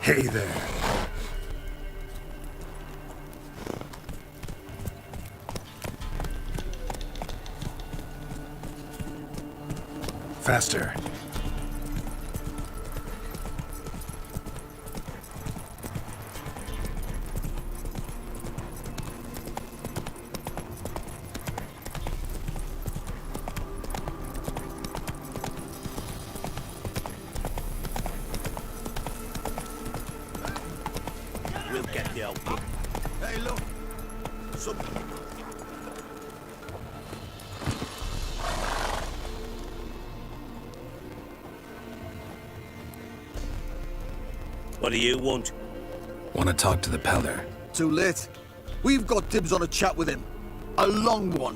Hey there. Faster. get the old book. Hey, look. Some... What do you want? Want to talk to the Peller? Too late. We've got dibs on a chat with him. A long one.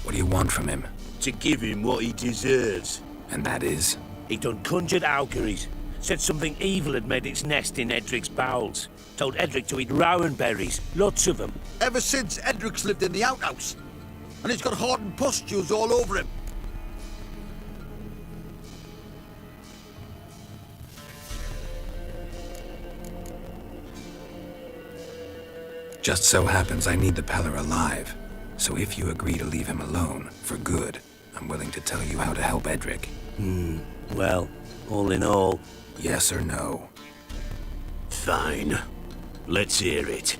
What do you want from him? To give him what he deserves. And that is? He done conjured auguries. Said something evil had made its nest in Edric's bowels. Told Edric to eat rowan berries. Lots of them. Ever since Edric's lived in the outhouse. And he's got hardened pustules all over him. Just so happens I need the Peller alive. So if you agree to leave him alone, for good, I'm willing to tell you how to help Edric. Well, all in all... Yes or no? Fine. Let's hear it.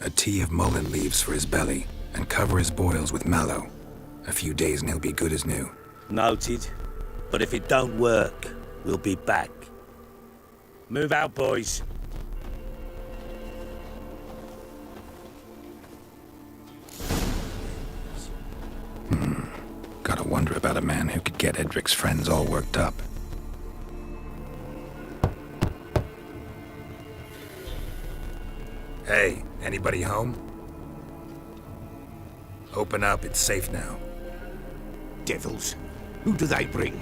A tea of mullein leaves for his belly, and cover his boils with mallow. A few days and he'll be good as new. Noted. But if it don't work, we'll be back. Move out, boys. Gotta wonder about a man who could get Edric's friends all worked up. Hey, anybody home? Open up, it's safe now. Devils. Who do they bring?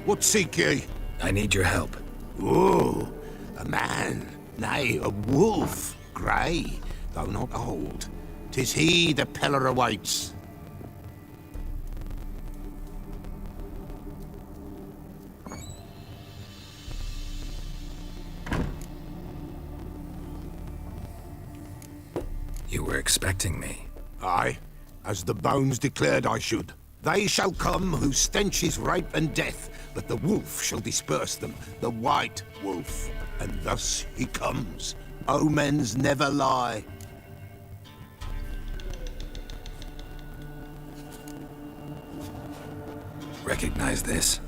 What seek ye? I need your help. Oh, a man, nay, a wolf, grey, though not old. 'Tis he the Peller awaits. You were expecting me. Aye, as the bones declared I should. They shall come whose stench is rape and death, but the wolf shall disperse them, the white wolf. And thus he comes. Omens never lie. Recognize this?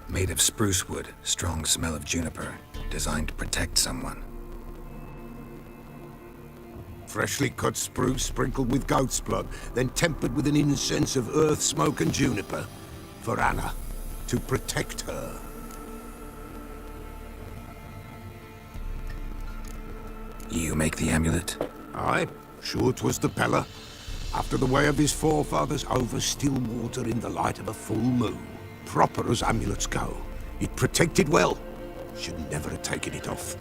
Made of spruce wood, strong smell of juniper, designed to protect someone. Freshly cut spruce sprinkled with goat's blood, then tempered with an incense of earth, smoke, and juniper. For Anna, to protect her. You make the amulet? Aye, sure 'twas the Peller. After the way of his forefathers, over still water in the light of a full moon. Proper as amulets go. It protected well. Should never have taken it off.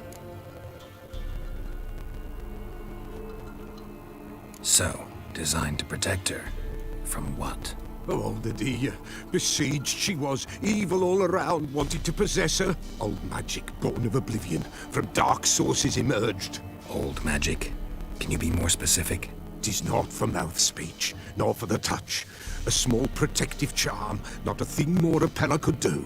So, designed to protect her. From what? Oh, the besieged she was, evil all around, wanted to possess her. Old magic, born of oblivion, from dark sources emerged. Old magic? Can you be more specific? 'Tis not for mouth speech, nor for the touch. A small protective charm, not a thing more a Peller could do.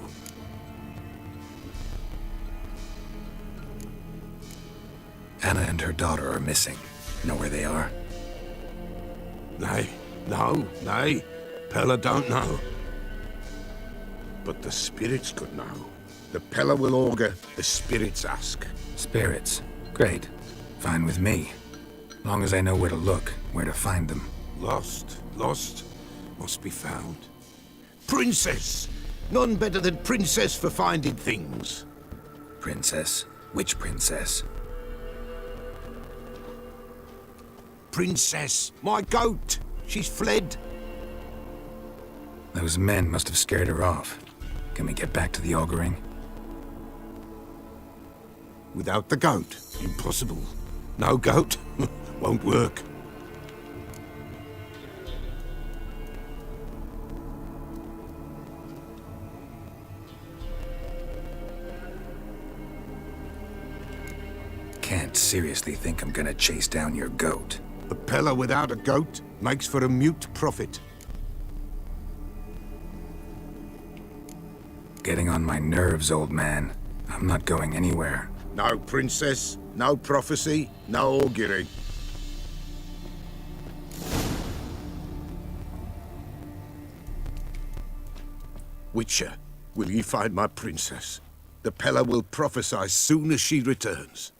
Anna and her daughter are missing. Know where they are? Nay, nay. Peller don't know. But the spirits could know. The Peller will augur, the spirits ask. Spirits? Great. Fine with me. Long as I know where to look, where to find them. Lost, must be found. Princess! None better than Princess for finding things. Princess? Which princess? Princess, my goat! She's fled. Those men must have scared her off. Can we get back to the auguring? Without the goat, impossible. No goat, won't work. Can't seriously think I'm gonna chase down your goat. A Peller without a goat makes for a mute prophet. Getting on my nerves, old man. I'm not going anywhere. No princess, no prophecy, no augury. Witcher, will ye find my princess? The Pella will prophesy soon as she returns.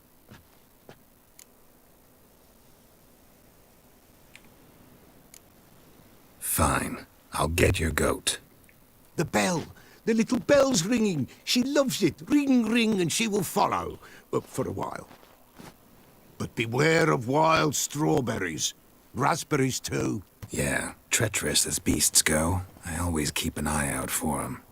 Fine. I'll get your goat. The bell! The little bell's ringing! She loves it! Ring, ring, and she will follow. For a while. But beware of wild strawberries. Raspberries, too. Yeah, treacherous as beasts go. I always keep an eye out for 'em.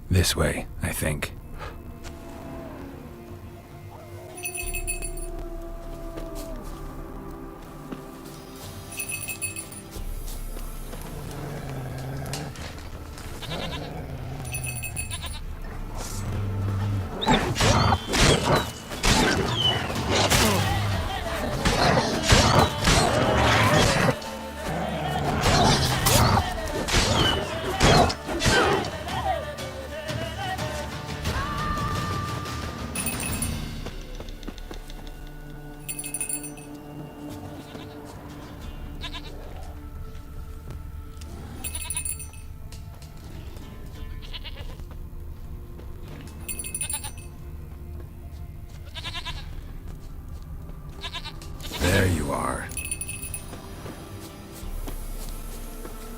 This way, I think. There you are.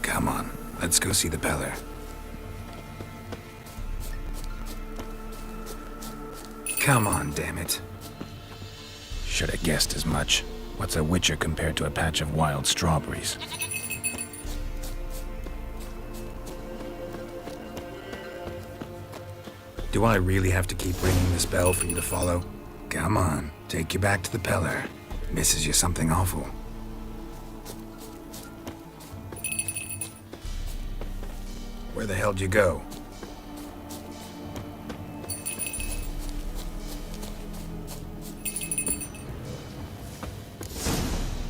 Come on, let's go see the Peller. Come on, damn it. Should have guessed as much. What's a Witcher compared to a patch of wild strawberries? Do I really have to keep ringing this bell for you to follow? Come on, take you back to the Peller. Misses you something awful. Where the hell'd you go?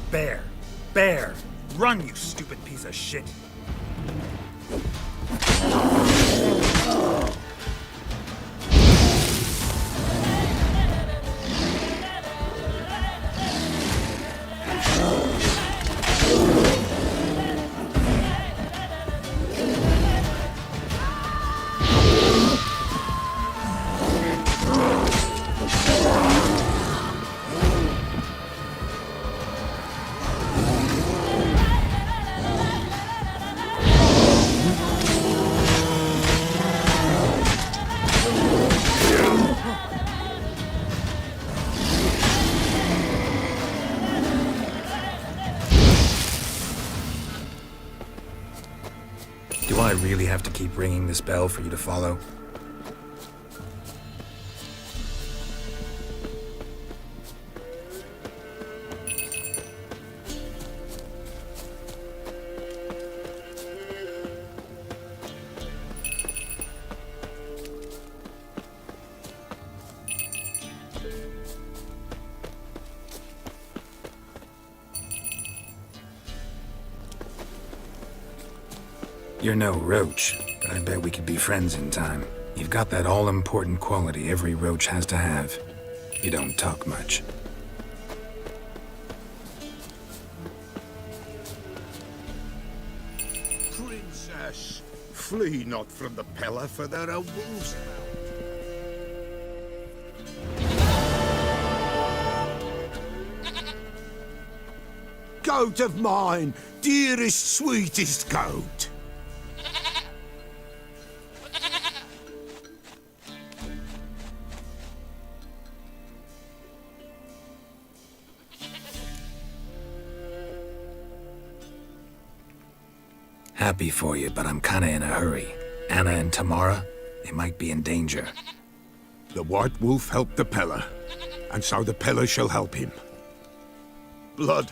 Bear! Bear! Run, you stupid piece of shit! Do I really have to keep ringing this bell for you to follow? You're no roach, but I bet we could be friends in time. You've got that all-important quality every roach has to have. You don't talk much. Princess, flee not from the Pella, for there are wolves about. Goat of mine, dearest, sweetest goat. Happy for you, but I'm kinda in a hurry. Anna and Tamara, they might be in danger. The White Wolf helped the Peller, and so the Peller shall help him. Blood.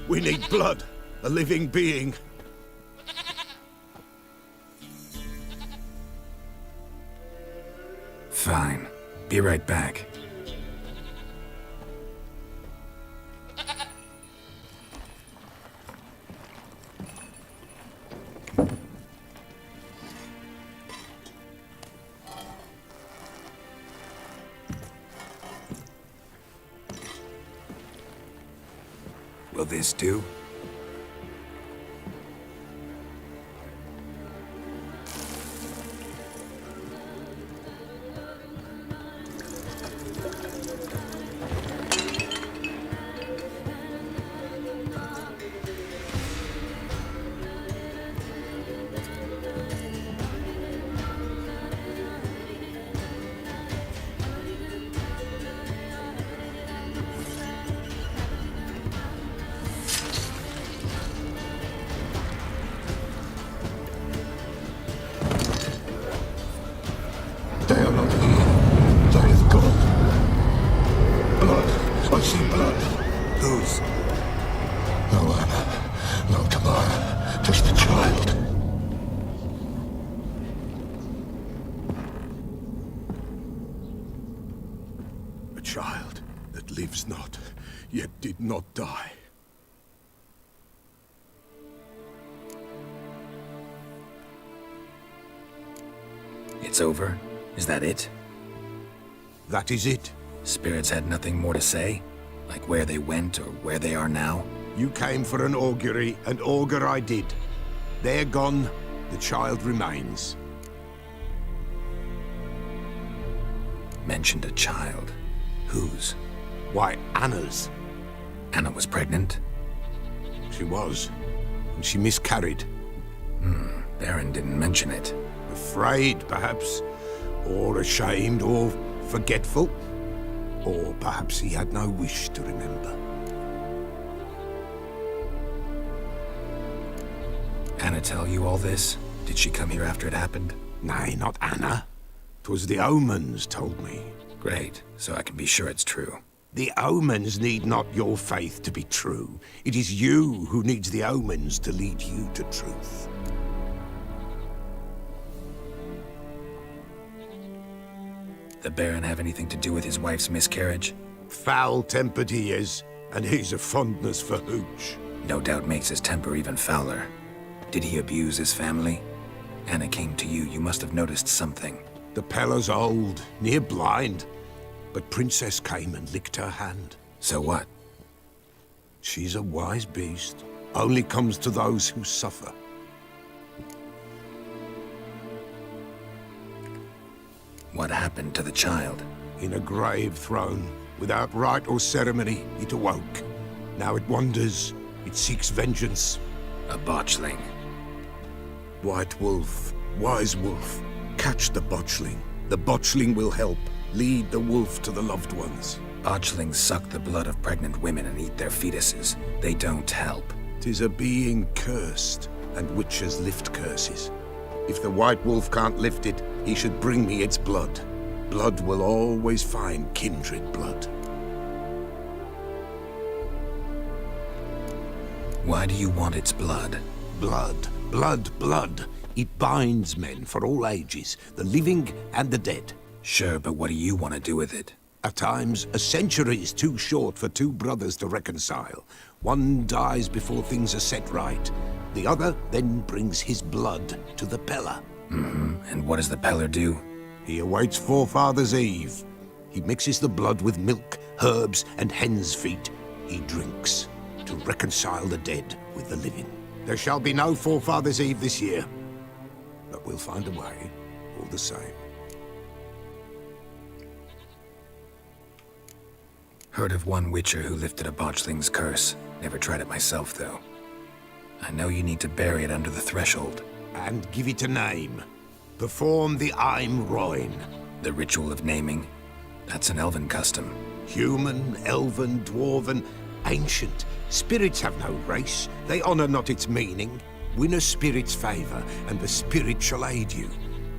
We need blood. A living being. Fine. Be right back. Will this do? They are not here. There is God. Blood. I see blood. Whose? No Anna. No Tamara. Just the child. A child that lives not, yet did not die. It's over? Is that it? That is it. Spirits had nothing more to say? Like where they went or where they are now? You came for an augury, and augur I did. They're gone, the child remains. Mentioned a child. Whose? Why, Anna's. Anna was pregnant? She was, and she miscarried. Baron didn't mention it. Afraid, perhaps, or ashamed, or forgetful. Or perhaps he had no wish to remember. Anna tell you all this? Did she come here after it happened? Nay, not Anna. 'Twas the omens told me. Great, so I can be sure it's true. The omens need not your faith to be true. It is you who needs the omens to lead you to truth. The Baron have anything to do with his wife's miscarriage? Foul-tempered he is, and he's a fondness for hooch. No doubt makes his temper even fouler. Did he abuse his family? Anna came to you, you must have noticed something. The Peller's old, near blind, but Princess came and licked her hand. So what? She's a wise beast, only comes to those who suffer. What happened to the child? In a grave thrown, without rite or ceremony, it awoke. Now it wanders, it seeks vengeance. A botchling. White Wolf, Wise Wolf, catch the botchling. The botchling will help, lead the wolf to the loved ones. Botchlings suck the blood of pregnant women and eat their fetuses. They don't help. 'Tis a being cursed, and witches lift curses. If the White Wolf can't lift it, he should bring me its blood. Blood will always find kindred blood. Why do you want its blood? Blood, blood, blood. It binds men for all ages, the living and the dead. Sure, but what do you want to do with it? At times, a century is too short for two brothers to reconcile. One dies before things are set right. The other then brings his blood to the Peller. And what does the Peller do? He awaits Forefathers' Eve. He mixes the blood with milk, herbs, and hen's feet. He drinks to reconcile the dead with the living. There shall be no Forefathers' Eve this year, but we'll find a way, all the same. Heard of one witcher who lifted a botchling's curse. Never tried it myself, though. I know you need to bury it under the threshold. And give it a name. Perform the Aim Roin. The ritual of naming? That's an elven custom. Human, elven, dwarven, ancient. Spirits have no race. They honor not its meaning. Win a spirit's favor, and the spirit shall aid you.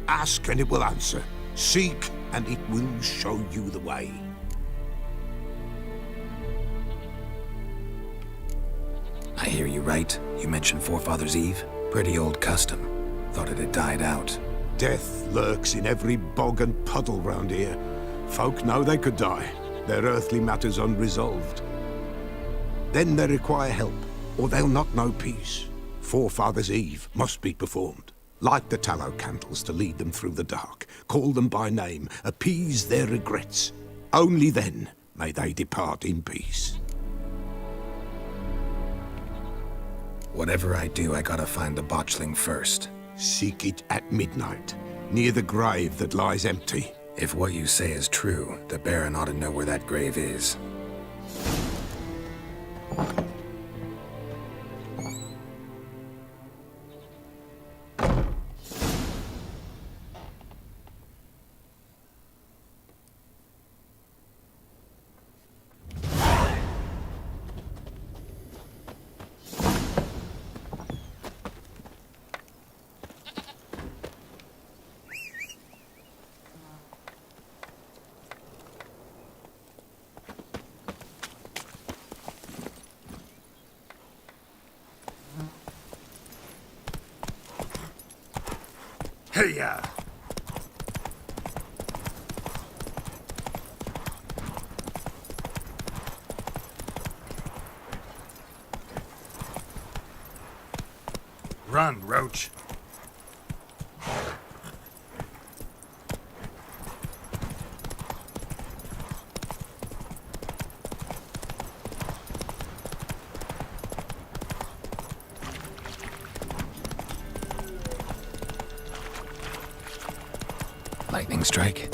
Ask, and it will answer. Seek, and it will show you the way. I hear you right. You mentioned Forefathers' Eve? Pretty old custom. Thought it had died out. Death lurks in every bog and puddle round here. Folk know they could die, their earthly matters unresolved. Then they require help, or they'll not know peace. Forefathers' Eve must be performed. Light the tallow candles to lead them through the dark. Call them by name, appease their regrets. Only then may they depart in peace. Whatever I do, I gotta find the botchling first. Seek it at midnight, near the grave that lies empty. If what you say is true, the Baron ought to know where that grave is. Hey-ya! Run, Roach. Lightning strike.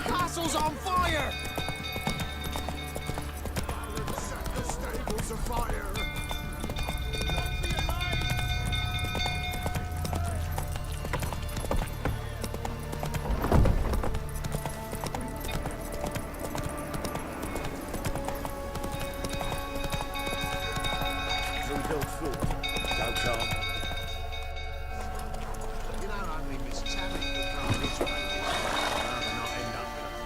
Castle's on fire! Set the stables afire! Some built food. Go, Tom. You know only Miss Tammy could come this way. Rather not end up with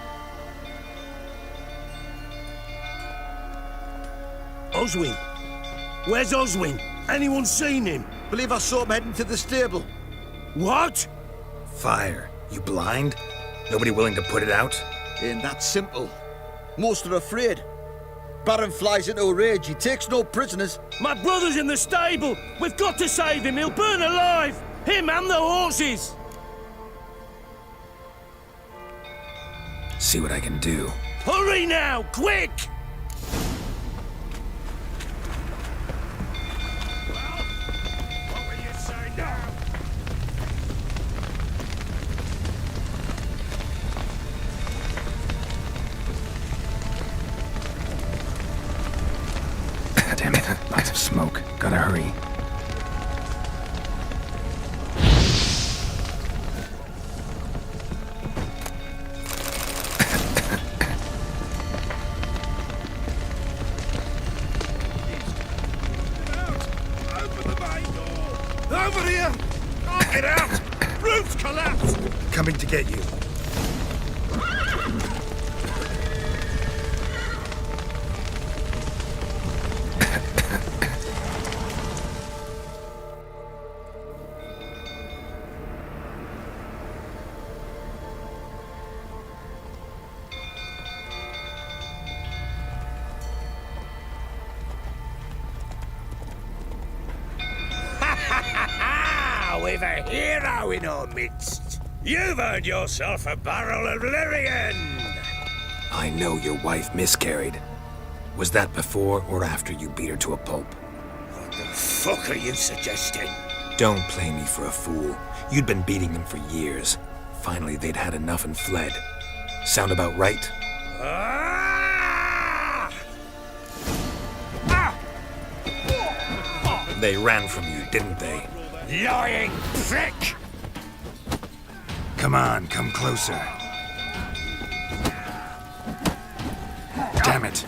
Oswin! Where's Oswin? Anyone seen him? Believe I saw him heading to the stable. What? Fire. You blind? Nobody willing to put it out? Ain't that simple. Most are afraid. Baron flies into a rage. He takes no prisoners. My brother's in the stable! We've got to save him! He'll burn alive! Him and the horses! See what I can do. Hurry now! Quick! What will you say now? Damn it. Lots of smoke. Gotta hurry. Over here! Oh, get out! Roof's collapsed! Coming to get you. We've a hero in our midst. You've earned yourself a barrel of Lyrian. I know your wife miscarried. Was that before or after you beat her to a pulp? The fuck are you suggesting? Don't play me for a fool. You'd been beating them for years. Finally, they'd had enough and fled. Sound about right? They ran from you, didn't they? Lying prick! Come on, come closer. Damn it.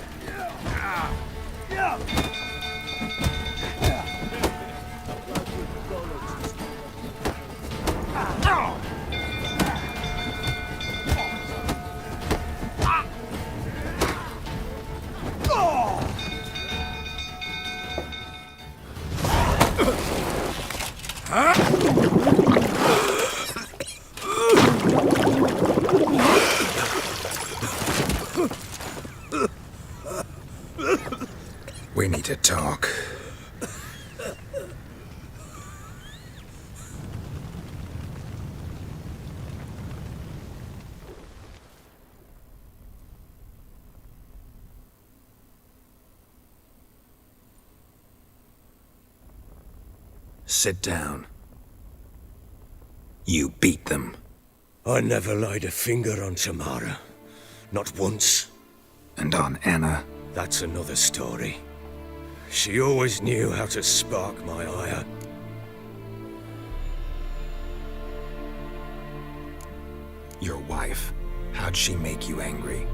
We need to talk. Sit down. You beat them. I never laid a finger on Tamara. Not once. And on Anna? That's another story. She always knew how to spark my ire. Your wife. How'd she make you angry?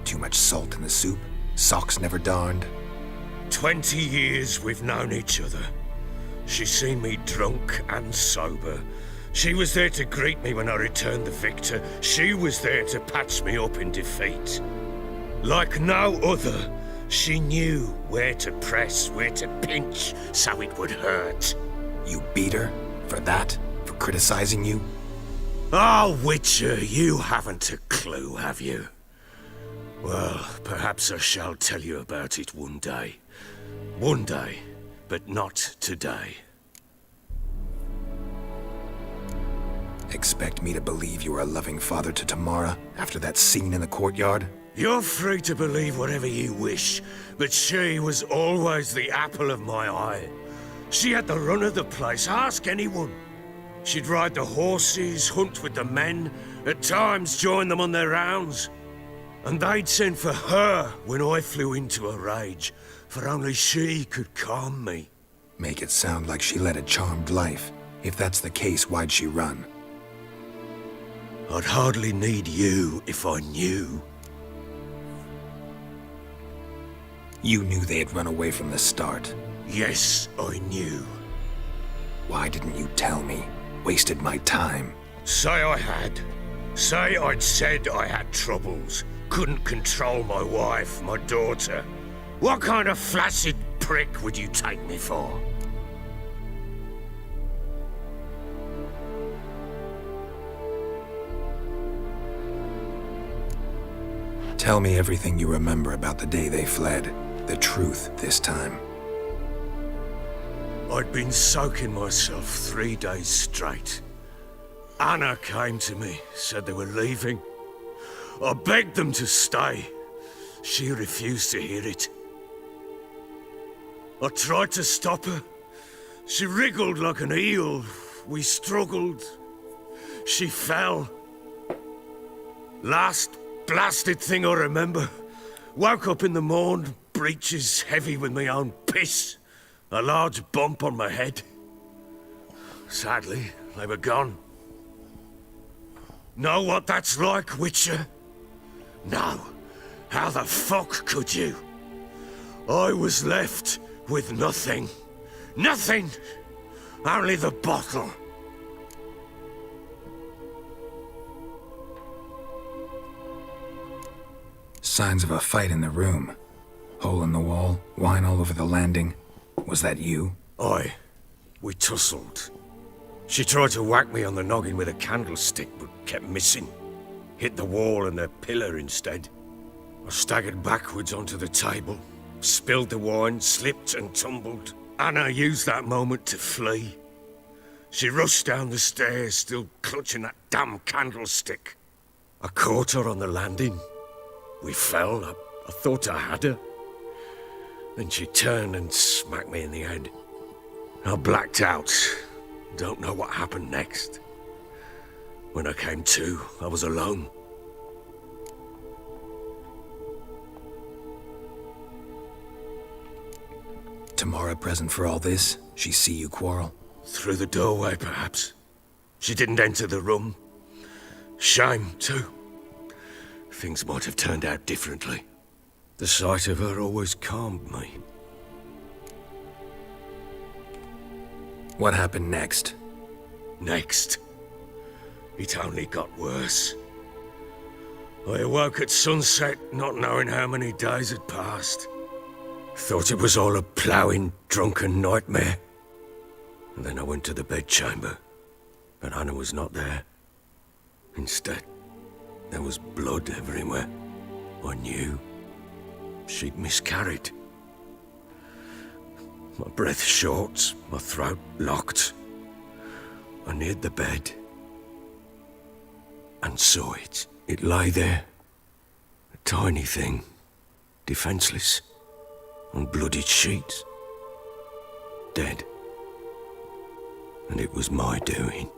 Too much salt in the soup? Socks never darned? 20 years we've known each other. She's seen me drunk and sober. She was there to greet me when I returned the victor. She was there to patch me up in defeat. Like no other, she knew where to press, where to pinch, so it would hurt. You beat her? For that? For criticizing you? Oh, Witcher, you haven't a clue, have you? Well, perhaps I shall tell you about it one day. One day, but not today. Expect me to believe you are a loving father to Tamara after that scene in the courtyard? You're free to believe whatever you wish, but she was always the apple of my eye. She had the run of the place, ask anyone. She'd ride the horses, hunt with the men, at times join them on their rounds. And they'd send for her when I flew into a rage, for only she could calm me. Make it sound like she led a charmed life. If that's the case, why'd she run? I'd hardly need you if I knew. You knew they had run away from the start. Yes, I knew. Why didn't you tell me? Wasted my time. Say I had. Say I'd said I had troubles. Couldn't control my wife, my daughter. What kind of flaccid prick would you take me for? Tell me everything you remember about the day they fled. The truth this time. I'd been soaking myself 3 days straight. Anna came to me, said they were leaving. I begged them to stay. She refused to hear it. I tried to stop her. She wriggled like an eel. We struggled. She fell. Last blasted thing I remember. Woke up in the morn, breeches heavy with my own piss. A large bump on my head. Sadly, they were gone. Know what that's like, Witcher? No. How the fuck could you? I was left with nothing. Nothing! Only the bottle. Signs of a fight in the room. Hole in the wall, wine all over the landing. Was that you? Aye. We tussled. She tried to whack me on the noggin with a candlestick, but kept missing. Hit the wall and a pillar instead. I staggered backwards onto the table, spilled the wine, slipped and tumbled. Anna used that moment to flee. She rushed down the stairs, still clutching that damn candlestick. I caught her on the landing. We fell. I thought I had her. Then she turned and smacked me in the head. I blacked out. Don't know what happened next. When I came to, I was alone. Tamara present for all this? She see you quarrel? Through the doorway, perhaps. She didn't enter the room. Shame, too. Things might have turned out differently. The sight of her always calmed me. What happened next? Next? It only got worse. I awoke at sunset, not knowing how many days had passed. Thought it was all a ploughing, drunken nightmare. And then I went to the bedchamber, but Anna was not there. Instead, there was blood everywhere. I knew she'd miscarried. My breath short, my throat locked. I neared the bed and saw it. It lay there, a tiny thing, defenseless, on bloodied sheets, dead. And it was my doing.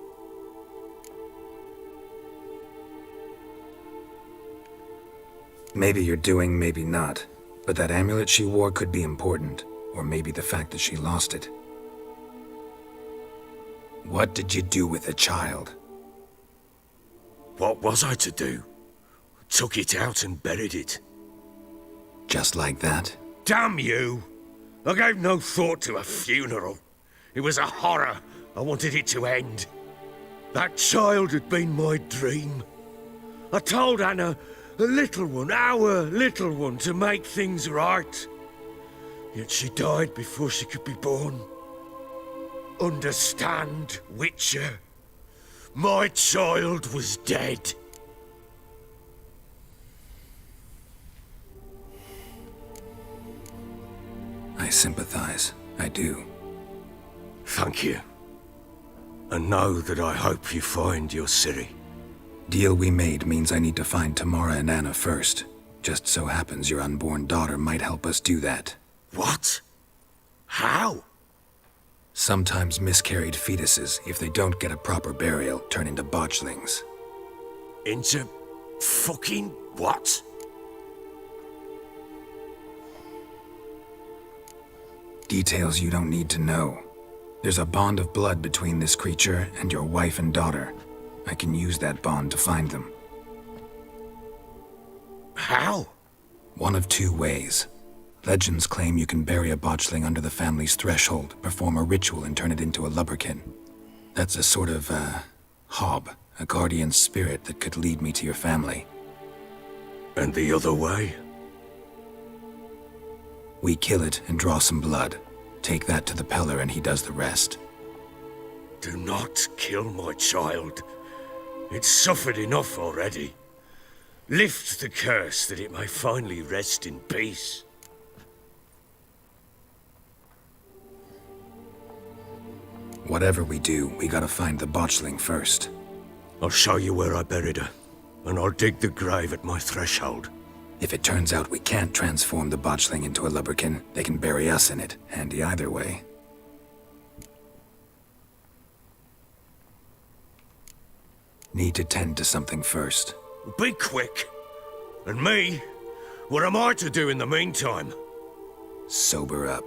Maybe you're doing, maybe not. But that amulet she wore could be important. Or maybe the fact that she lost it. What did you do with the child? What was I to do? Took it out and buried it. Just like that? Damn you! I gave no thought to a funeral. It was a horror. I wanted it to end. That child had been my dream. I told Anna, a little one, our little one, to make things right. Yet she died before she could be born. Understand, Witcher? My child was dead. I sympathize. I do. Thank you. And know that I hope you find your Ciri. Deal we made means I need to find Tamara and Anna first. Just so happens your unborn daughter might help us do that. What? How? Sometimes miscarried fetuses, if they don't get a proper burial, turn into botchlings. Into fucking what? Details you don't need to know. There's a bond of blood between this creature and your wife and daughter. I can use that bond to find them. How? One of two ways. Legends claim you can bury a botchling under the family's threshold, perform a ritual, and turn it into a lubberkin. That's a sort of, hob, a guardian spirit that could lead me to your family. And the other way? We kill it and draw some blood. Take that to the Peller and he does the rest. Do not kill my child. It's suffered enough already. Lift the curse that it may finally rest in peace. Whatever we do, we gotta find the botchling first. I'll show you where I buried her, and I'll dig the grave at my threshold. If it turns out we can't transform the botchling into a lubberkin, they can bury us in it. Handy either way. Need to tend to something first. Be quick. And me? What am I to do in the meantime? Sober up.